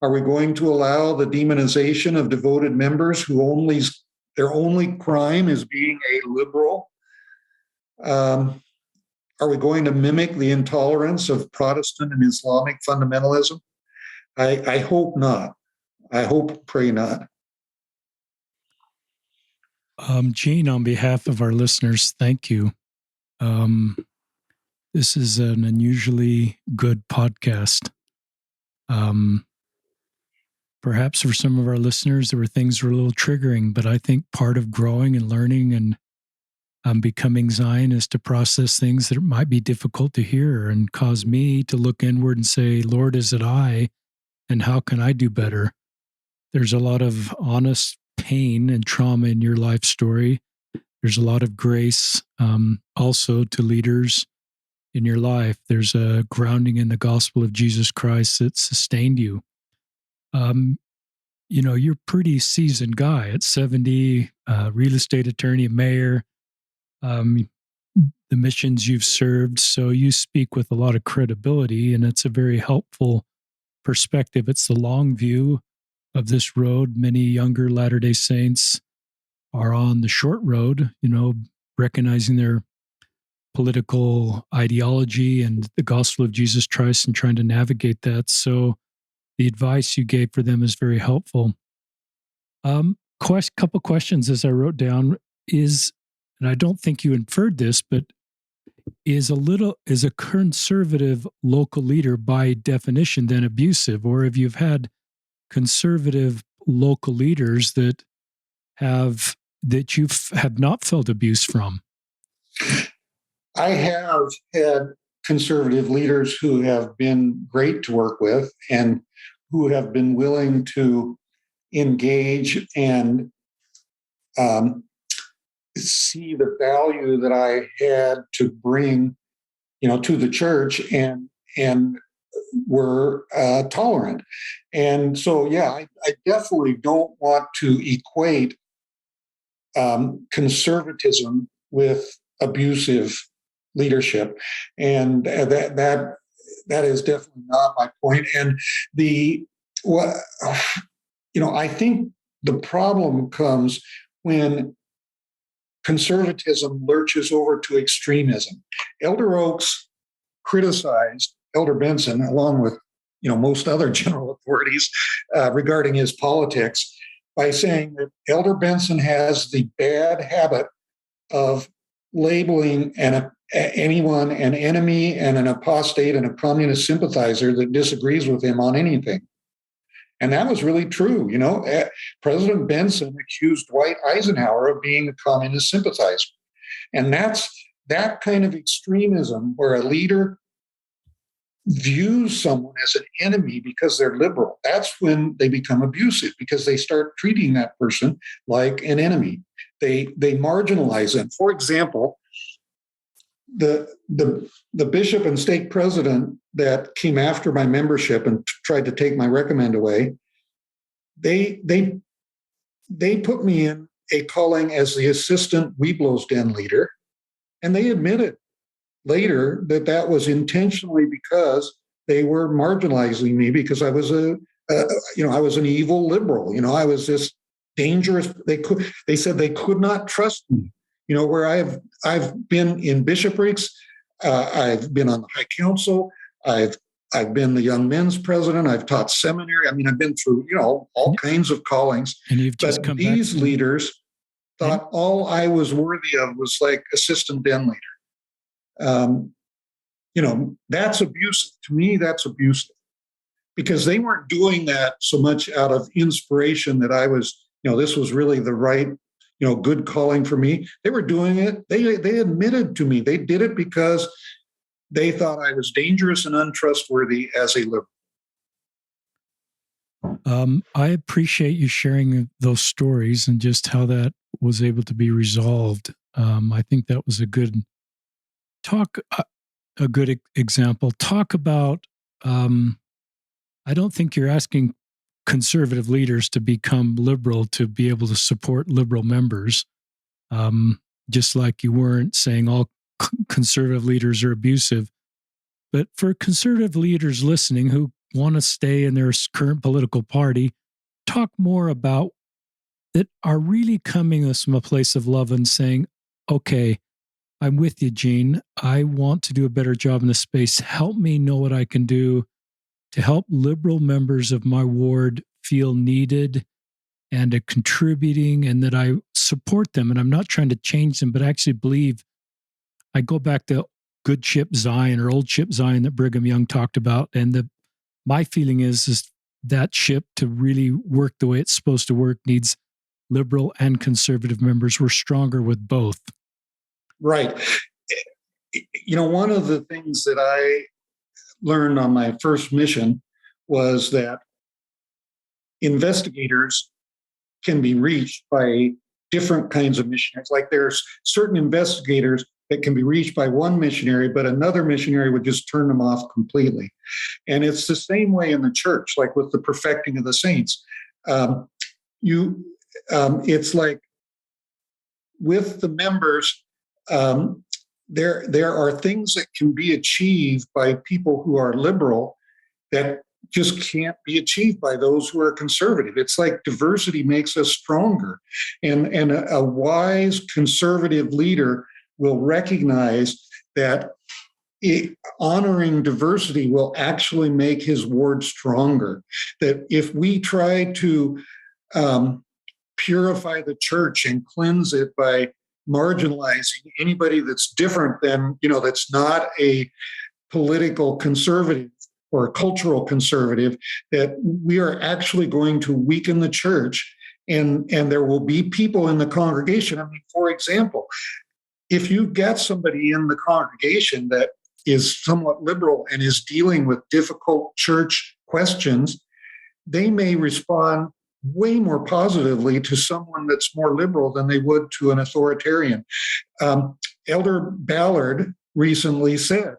Are we going to allow the demonization of devoted members who their only crime is being a liberal? Are we going to mimic the intolerance of Protestant and Islamic fundamentalism? I hope not. I hope, pray not. Gene, on behalf of our listeners, thank you. Um, this is an unusually good podcast. Perhaps for some of our listeners, there were things that were a little triggering, but I think part of growing and learning and becoming Zion is to process things that might be difficult to hear and cause me to look inward and say, Lord, is it I? And how can I do better? There's a lot of honest pain and trauma in your life story. There's a lot of grace also to leaders in your life. There's a grounding in the gospel of Jesus Christ that sustained you. You're a pretty seasoned guy at 70, real estate attorney, mayor, the missions you've served. So you speak with a lot of credibility, and it's a very helpful perspective. It's the long view of this road. Many younger Latter-day Saints are on the short road, recognizing their political ideology and the gospel of Jesus Christ and trying to navigate that. So the advice you gave for them is very helpful. Couple questions as I wrote down is, and I don't think you inferred this, but is a conservative local leader by definition then abusive? Or have you had conservative local leaders that you have not felt abuse from? I have had conservative leaders who have been great to work with and who have been willing to engage and see the value that I had to bring, to the church, and were tolerant. And so, I definitely don't want to equate conservatism with abusive leadership, and that is definitely not my point. And I think the problem comes when conservatism lurches over to extremism. Elder Oaks criticized Elder Benson, along with most other general authorities, regarding his politics, by saying that Elder Benson has the bad habit of labeling anyone an enemy and an apostate and a communist sympathizer that disagrees with him on anything. And that was really true. President Benson accused Dwight Eisenhower of being a communist sympathizer. And that's that kind of extremism where a leader views someone as an enemy because they're liberal. That's when they become abusive, because they start treating that person like an enemy. They marginalize them. For example, the bishop and stake president that came after my membership and tried to take my recommend away, they put me in a calling as the assistant Weeblo's Den leader, and they admitted later that was intentionally because they were marginalizing me because I was I was an evil liberal. I was this dangerous. They said they could not trust me. Where I've been in bishoprics, I've been on the High Council, I've been the Young Men's president, I've taught seminary. I've been through all kinds of callings. And you've just come back. These leaders thought all I was worthy of was like assistant den leader. That's abusive. To me, that's abusive, because they weren't doing that so much out of inspiration that I was, this was really the right, good calling for me. They were doing it. They admitted to me. They did it because they thought I was dangerous and untrustworthy as a liberal. I appreciate you sharing those stories and just how that was able to be resolved. I think that was a good example. Talk about, I don't think you're asking conservative leaders to become liberal to be able to support liberal members, just like you weren't saying all conservative leaders are abusive. But for conservative leaders listening who want to stay in their current political party, talk more about that are really coming from a place of love and saying, okay, I'm with you, Gene. I want to do a better job in this space. Help me know what I can do to help liberal members of my ward feel needed and contributing, and that I support them. And I'm not trying to change them, but I actually believe I go back to good ship Zion or old ship Zion that Brigham Young talked about. And my feeling is that ship to really work the way it's supposed to work needs liberal and conservative members. We're stronger with both. Right. One of the things that I learned on my first mission was that investigators can be reached by different kinds of missionaries. Like there's certain investigators that can be reached by one missionary, but another missionary would just turn them off completely. And it's the same way in the church, like with the perfecting of the saints. It's like with the members, there are things that can be achieved by people who are liberal that just can't be achieved by those who are conservative. It's like diversity makes us stronger. And a wise conservative leader will recognize that honoring diversity will actually make his ward stronger. That if we try to purify the church and cleanse it by marginalizing anybody that's different than, that's not a political conservative or a cultural conservative, that we are actually going to weaken the church, and there will be people in the congregation. I mean, for example, if you've got somebody in the congregation that is somewhat liberal and is dealing with difficult church questions, they may respond way more positively to someone that's more liberal than they would to an authoritarian. Elder Ballard recently said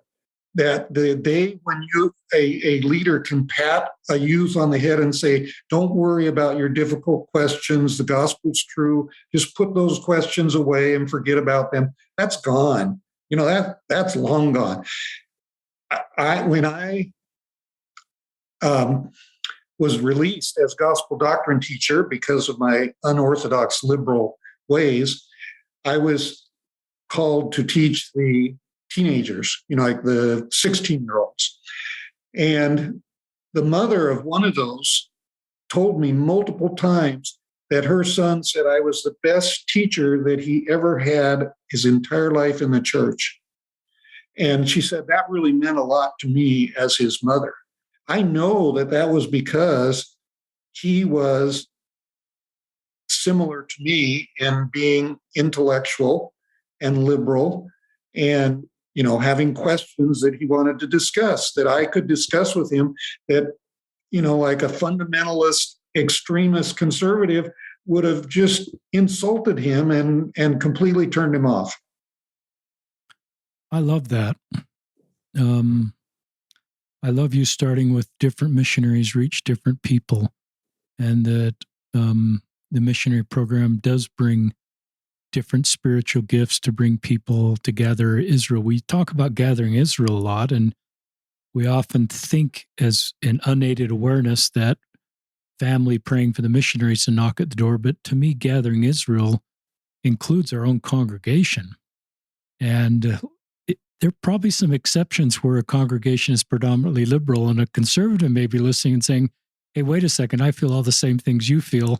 that the day when a leader can pat a youth on the head and say, don't worry about your difficult questions, the gospel's true, just put those questions away and forget about them, that's gone. That's long gone. When I was released as gospel doctrine teacher because of my unorthodox liberal ways, I was called to teach the teenagers, like the 16-year-olds. And the mother of one of those told me multiple times that her son said I was the best teacher that he ever had his entire life in the church. And she said that really meant a lot to me as his mother. I know that was because he was similar to me in being intellectual and liberal and, having questions that he wanted to discuss, that I could discuss with him, that, like a fundamentalist, extremist conservative would have just insulted him and completely turned him off. I love that. I love you starting with different missionaries reach different people, and that the missionary program does bring different spiritual gifts to bring people to gather Israel. We talk about gathering Israel a lot, and we often think as an unaided awareness that family praying for the missionaries to knock at the door. But to me, gathering Israel includes our own congregation. And there are probably some exceptions where a congregation is predominantly liberal and a conservative may be listening and saying, hey, wait a second, I feel all the same things you feel.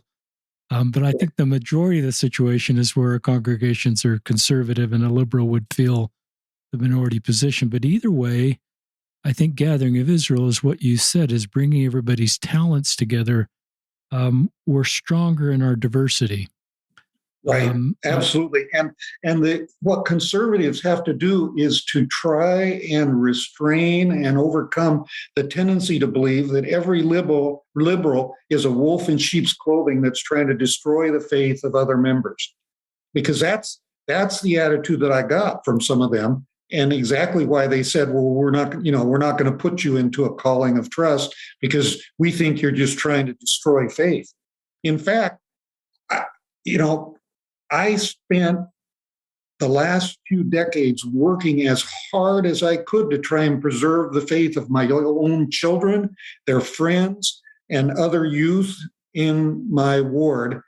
But I think the majority of the situation is where congregations are conservative and a liberal would feel the minority position. But either way, I think gathering of Israel is what you said, is bringing everybody's talents together. We're stronger in our diversity. Right, absolutely. And what conservatives have to do is to try and restrain and overcome the tendency to believe that every liberal is a wolf in sheep's clothing that's trying to destroy the faith of other members. Because that's the attitude that I got from some of them, and exactly why they said, well, we're not going to put you into a calling of trust because we think you're just trying to destroy faith. In fact, I spent the last few decades working as hard as I could to try and preserve the faith of my own children, their friends, and other youth in my ward,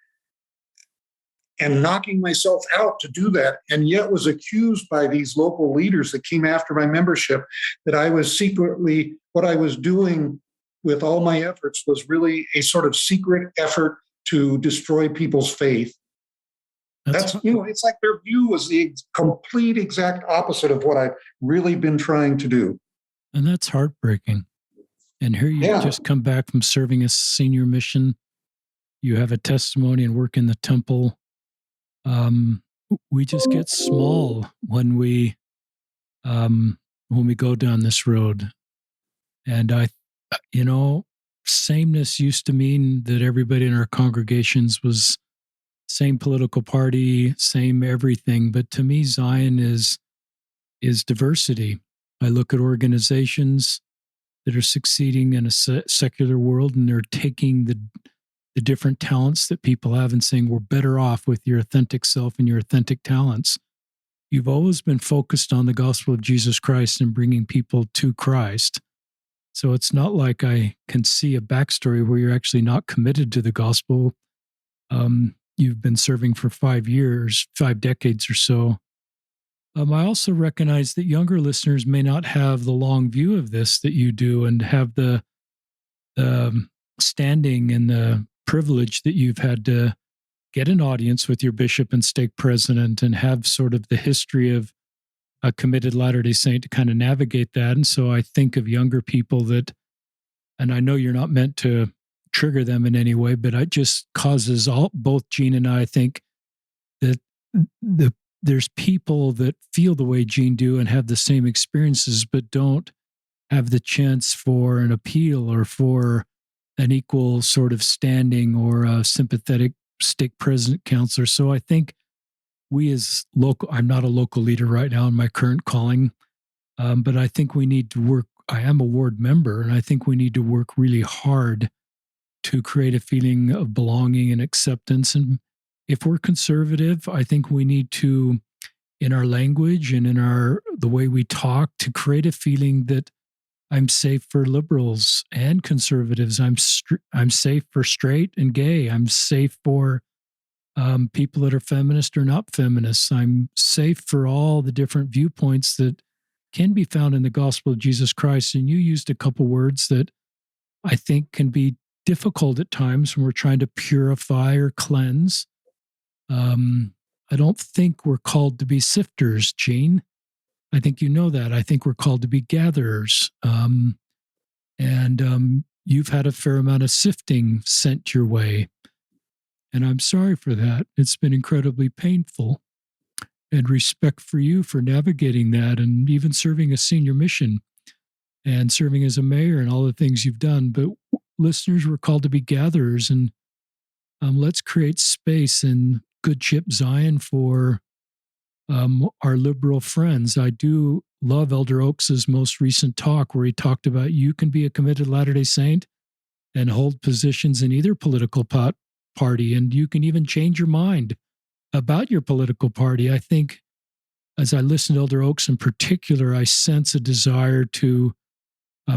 and knocking myself out to do that, and yet was accused by these local leaders that came after my membership that I was secretly, what I was doing with all my efforts was really a sort of secret effort to destroy people's faith. That's, it's like their view was the complete exact opposite of what I've really been trying to do. And that's heartbreaking. And here you just come back from serving a senior mission. You have a testimony and work in the temple. We just get small when we go down this road. And sameness used to mean that everybody in our congregations was same political party, same everything. But to me, Zion is diversity. I look at organizations that are succeeding in a secular world, and they're taking the different talents that people have and saying, we're better off with your authentic self and your authentic talents. You've always been focused on the gospel of Jesus Christ and bringing people to Christ. So it's not like I can see a backstory where you're actually not committed to the gospel. You've been serving for 5 decades or so. I also recognize that younger listeners may not have the long view of this that you do and have the standing and the privilege that you've had to get an audience with your bishop and stake president and have sort of the history of a committed Latter-day Saint to kind of navigate that. And so I think of younger people that, and I know you're not meant to trigger them in any way, but it just causes both Gene and I think that there's people that feel the way Gene do and have the same experiences, but don't have the chance for an appeal or for an equal sort of standing or a sympathetic stake president counselor. So I think we as local, I'm not a local leader right now in my current calling, but I think we need to work. I am a ward member, and I think we need to work really hard to create a feeling of belonging and acceptance. And if we're conservative, I think we need to, in our language and in the way we talk, to create a feeling that I'm safe for liberals and conservatives. I'm safe for straight and gay. I'm safe for people that are feminist or not feminists. I'm safe for all the different viewpoints that can be found in the gospel of Jesus Christ. And you used a couple words that I think can be difficult at times when we're trying to purify or cleanse. I don't think we're called to be sifters, Gene. I think you know that. I think we're called to be gatherers. And you've had a fair amount of sifting sent your way. And I'm sorry for that. It's been incredibly painful. And respect for you for navigating that and even serving a senior mission and serving as a mayor and all the things you've done. But listeners, we're called to be gatherers, and let's create space in Good Ship Zion for our liberal friends. I do love Elder Oaks's most recent talk where he talked about you can be a committed Latter-day Saint and hold positions in either political party, and you can even change your mind about your political party. I think as I listen to Elder Oaks in particular, I sense a desire to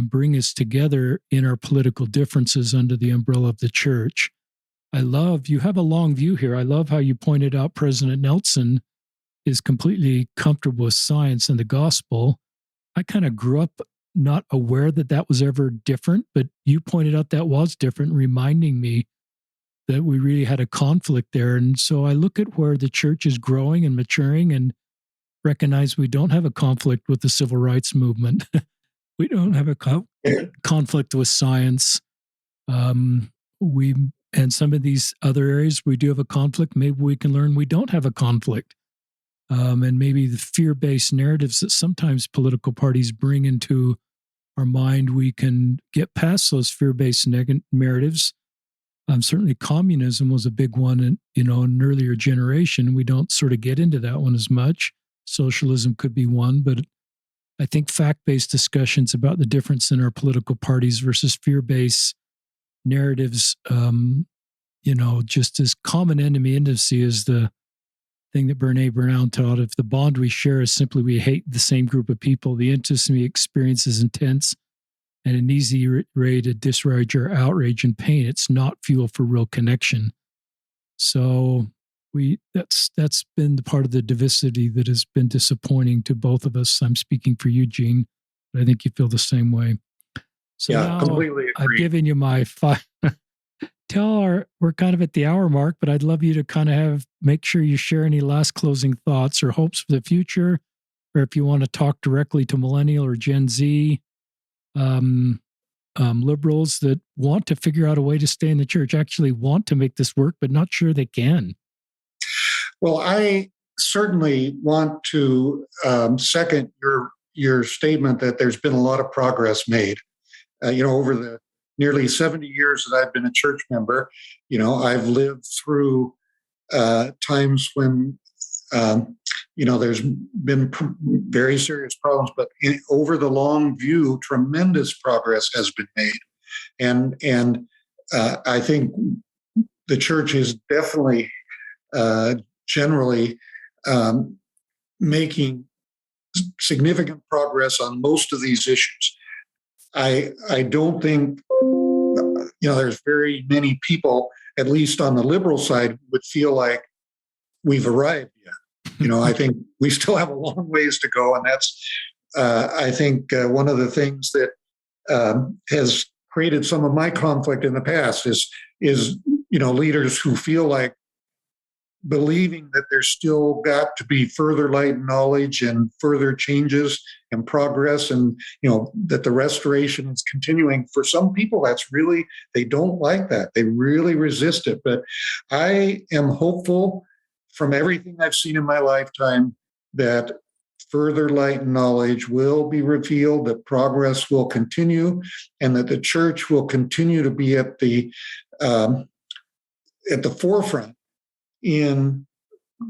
bring us together in our political differences under the umbrella of the church. You have a long view here. I love how you pointed out President Nelson is completely comfortable with science and the gospel. I kind of grew up not aware that that was ever different, but you pointed out that was different, reminding me that we really had a conflict there. And so I look at where the church is growing and maturing and recognize we don't have a conflict with the civil rights movement. We don't have a conflict with science. And some of these other areas we do have a conflict. Maybe we can learn we don't have a conflict. And maybe the fear-based narratives that sometimes political parties bring into our mind, we can get past those fear-based narratives. Certainly communism was a big one in an earlier generation. We don't sort of get into that one as much. Socialism could be one, but I think fact-based discussions about the difference in our political parties versus fear-based narratives, just as common enemy intimacy is the thing that Brene Brown taught. If the bond we share is simply we hate the same group of people, the intimacy experience is intense and an easy way to disregard your outrage and pain. It's not fuel for real connection. So that's been the part of the diversity that has been disappointing to both of us. I'm speaking for you, Gene, but I think you feel the same way. So yeah, completely agree. I've given you my we're kind of at the hour mark, but I'd love you to kind of make sure you share any last closing thoughts or hopes for the future, or if you want to talk directly to millennial or Gen Z um, liberals that want to figure out a way to stay in the church, actually want to make this work, but not sure they can. Well, I certainly want to second your statement that there's been a lot of progress made. Over the nearly 70 years that I've been a church member, I've lived through times when, there's been very serious problems, but over the long view, tremendous progress has been made. And I think the church is definitely generally making significant progress on most of these issues. I don't think there's very many people, at least on the liberal side, would feel like we've arrived yet. I think we still have a long ways to go, and that's I think one of the things that has created some of my conflict in the past is leaders who feel like believing that there's still got to be further light and knowledge and further changes and progress, and that the restoration is continuing. For some people, they don't like that. They really resist it. But I am hopeful from everything I've seen in my lifetime that further light and knowledge will be revealed, that progress will continue, and that the church will continue to be at the forefront in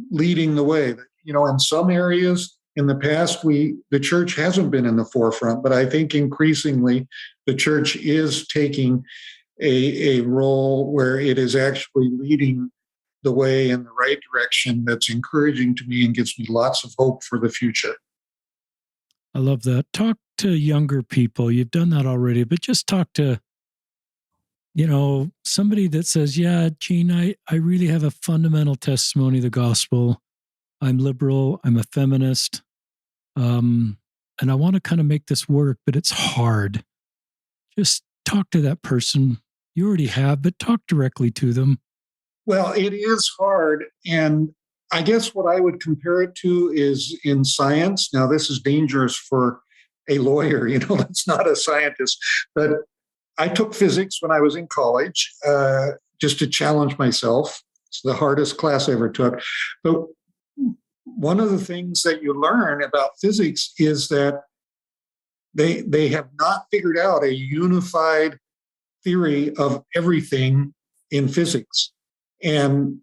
leading the way. In some areas in the past, the church hasn't been in the forefront, but I think increasingly the church is taking a role where it is actually leading the way in the right direction. That's encouraging to me and gives me lots of hope for the future. I love that. Talk to younger people. You've done that already, but just talk to somebody that says, yeah, Gene, I really have a fundamental testimony of the gospel. I'm liberal. I'm a feminist. And I want to kind of make this work, but it's hard. Just talk to that person. You already have, but talk directly to them. Well, it is hard. And I guess what I would compare it to is in science. Now, this is dangerous for a lawyer, that's not a scientist, but I took physics when I was in college just to challenge myself. It's the hardest class I ever took. But one of the things that you learn about physics is that they have not figured out a unified theory of everything in physics. And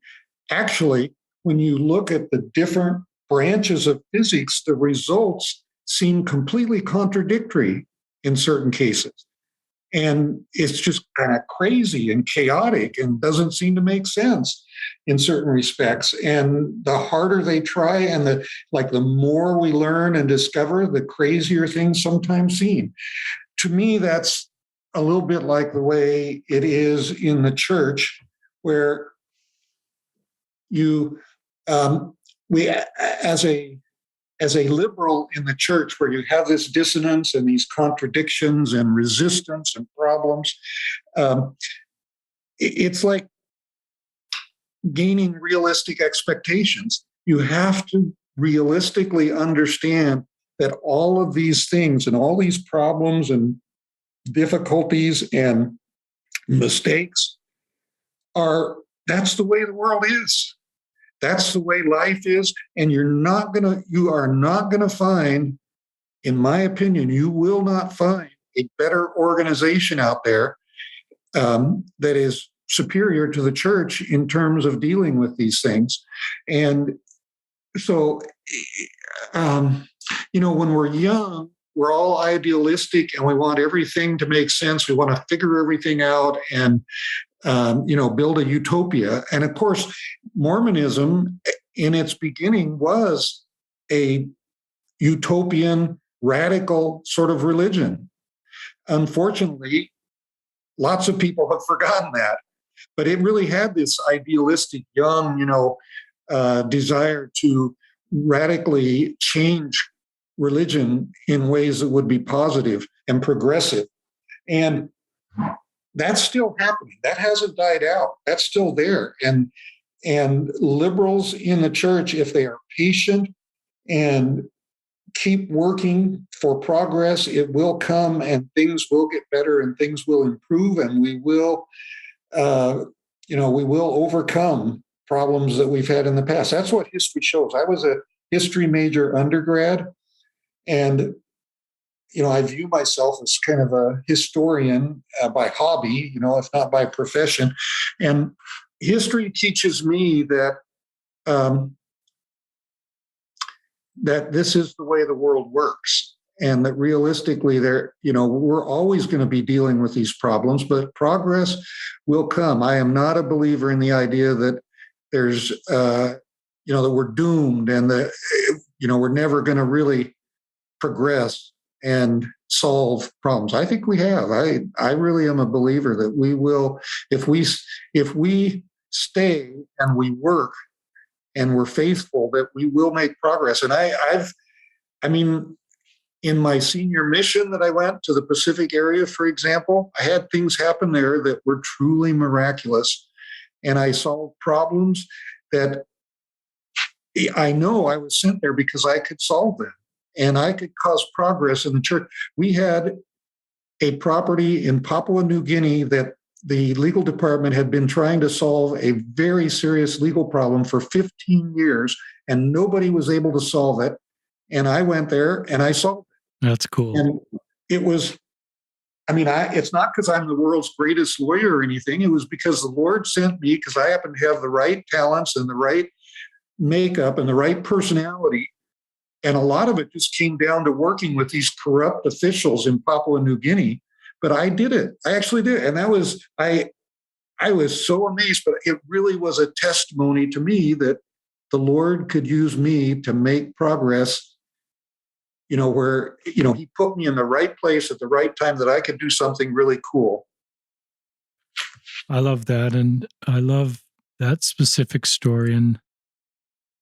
actually, when you look at the different branches of physics, the results seem completely contradictory in certain cases. And it's just kind of crazy and chaotic and doesn't seem to make sense in certain respects. And the harder they try and the more we learn and discover, the crazier things sometimes seem. To me, that's a little bit like the way it is in the church, where we as a liberal in the church, where you have this dissonance and these contradictions and resistance and problems, it's like gaining realistic expectations. You have to realistically understand that all of these things and all these problems and difficulties and mistakes that's the way the world is. That's the way life is. And you are not gonna find, in my opinion, you will not find a better organization out there that is superior to the church in terms of dealing with these things. And so, when we're young, we're all idealistic and we want everything to make sense. We want to figure everything out and build a utopia. And of course, Mormonism in its beginning was a utopian, radical sort of religion. Unfortunately, lots of people have forgotten that. But it really had this idealistic, young, desire to radically change religion in ways that would be positive and progressive. And that's still happening. That hasn't died out. That's still there. And liberals in the church, if they are patient and keep working for progress, it will come and things will get better and things will improve, and we will we will overcome problems that we've had in the past. That's what history shows. I was a history major undergrad, and I view myself as kind of a historian by hobby, if not by profession. And history teaches me that that this is the way the world works, and that realistically, we're always going to be dealing with these problems, but progress will come. I am not a believer in the idea that there's, that we're doomed and that, we're never going to really progress and solve problems. I think we have. I really am a believer that we will, if we stay and we work and we're faithful, that we will make progress. And in my senior mission that I went to the Pacific area, for example, I had things happen there that were truly miraculous. And I solved problems that I know I was sent there because I could solve them and I could cause progress in the church. We had a property in Papua New Guinea that the legal department had been trying to solve a very serious legal problem for 15 years, and nobody was able to solve it. And I went there and I solved it. That's cool. And it was, it's not because I'm the world's greatest lawyer or anything. It was because the Lord sent me, because I happen to have the right talents and the right makeup and the right personality. And a lot of it just came down to working with these corrupt officials in Papua New Guinea. But I did it. I actually did. And that was, I was so amazed, but it really was a testimony to me that the Lord could use me to make progress, where, he put me in the right place at the right time that I could do something really cool. I love that. And I love that specific story. And,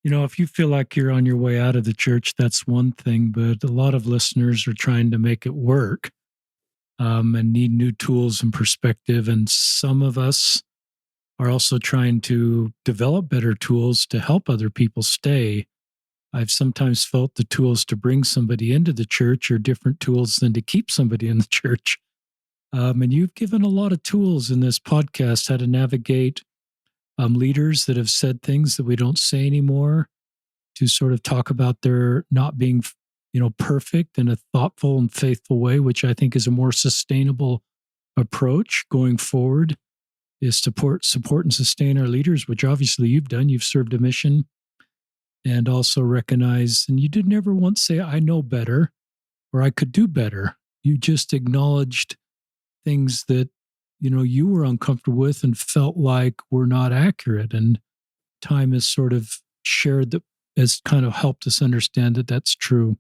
if you feel like you're on your way out of the church, that's one thing, but a lot of listeners are trying to make it work. And need new tools and perspective. And some of us are also trying to develop better tools to help other people stay. I've sometimes felt the tools to bring somebody into the church are different tools than to keep somebody in the church. And you've given a lot of tools in this podcast, how to navigate leaders that have said things that we don't say anymore, to sort of talk about their not being perfect in a thoughtful and faithful way, which I think is a more sustainable approach going forward, is support and sustain our leaders, which obviously you've done. You've served a mission, and also recognize, and you did never once say, I know better or I could do better. You just acknowledged things that, you were uncomfortable with and felt like were not accurate. And time has sort of shared that, has kind of helped us understand that that's true.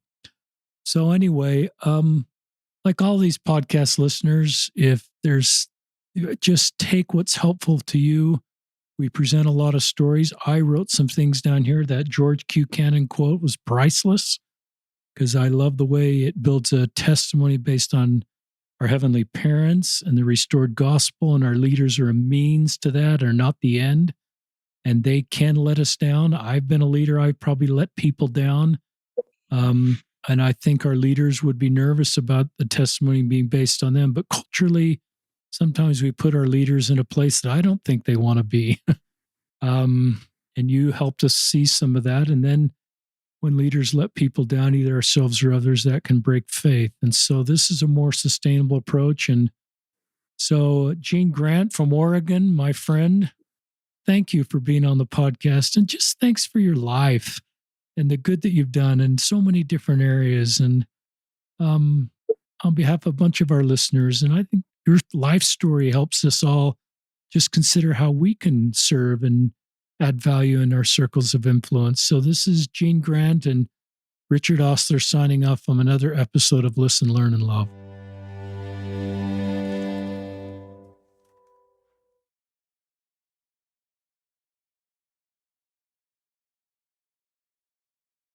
So anyway, like all these podcast listeners, if there's, just take what's helpful to you. We present a lot of stories. I wrote some things down here. That George Q. Cannon quote was priceless, because I love the way it builds a testimony based on our heavenly parents and the restored gospel, and our leaders are a means to that, are not the end. And they can let us down. I've been a leader. I've probably let people down. And I think our leaders would be nervous about the testimony being based on them. But culturally, sometimes we put our leaders in a place that I don't think they want to be. And you helped us see some of that. And then when leaders let people down, either ourselves or others, that can break faith. And so this is a more sustainable approach. And so Gene Grant from Oregon, my friend, thank you for being on the podcast. And just thanks for your life and the good that you've done in so many different areas. And on behalf of a bunch of our listeners, and I think your life story helps us all just consider how we can serve and add value in our circles of influence. So this is Gene Grant and Richard Ostler signing off from another episode of Listen, Learn, and Love.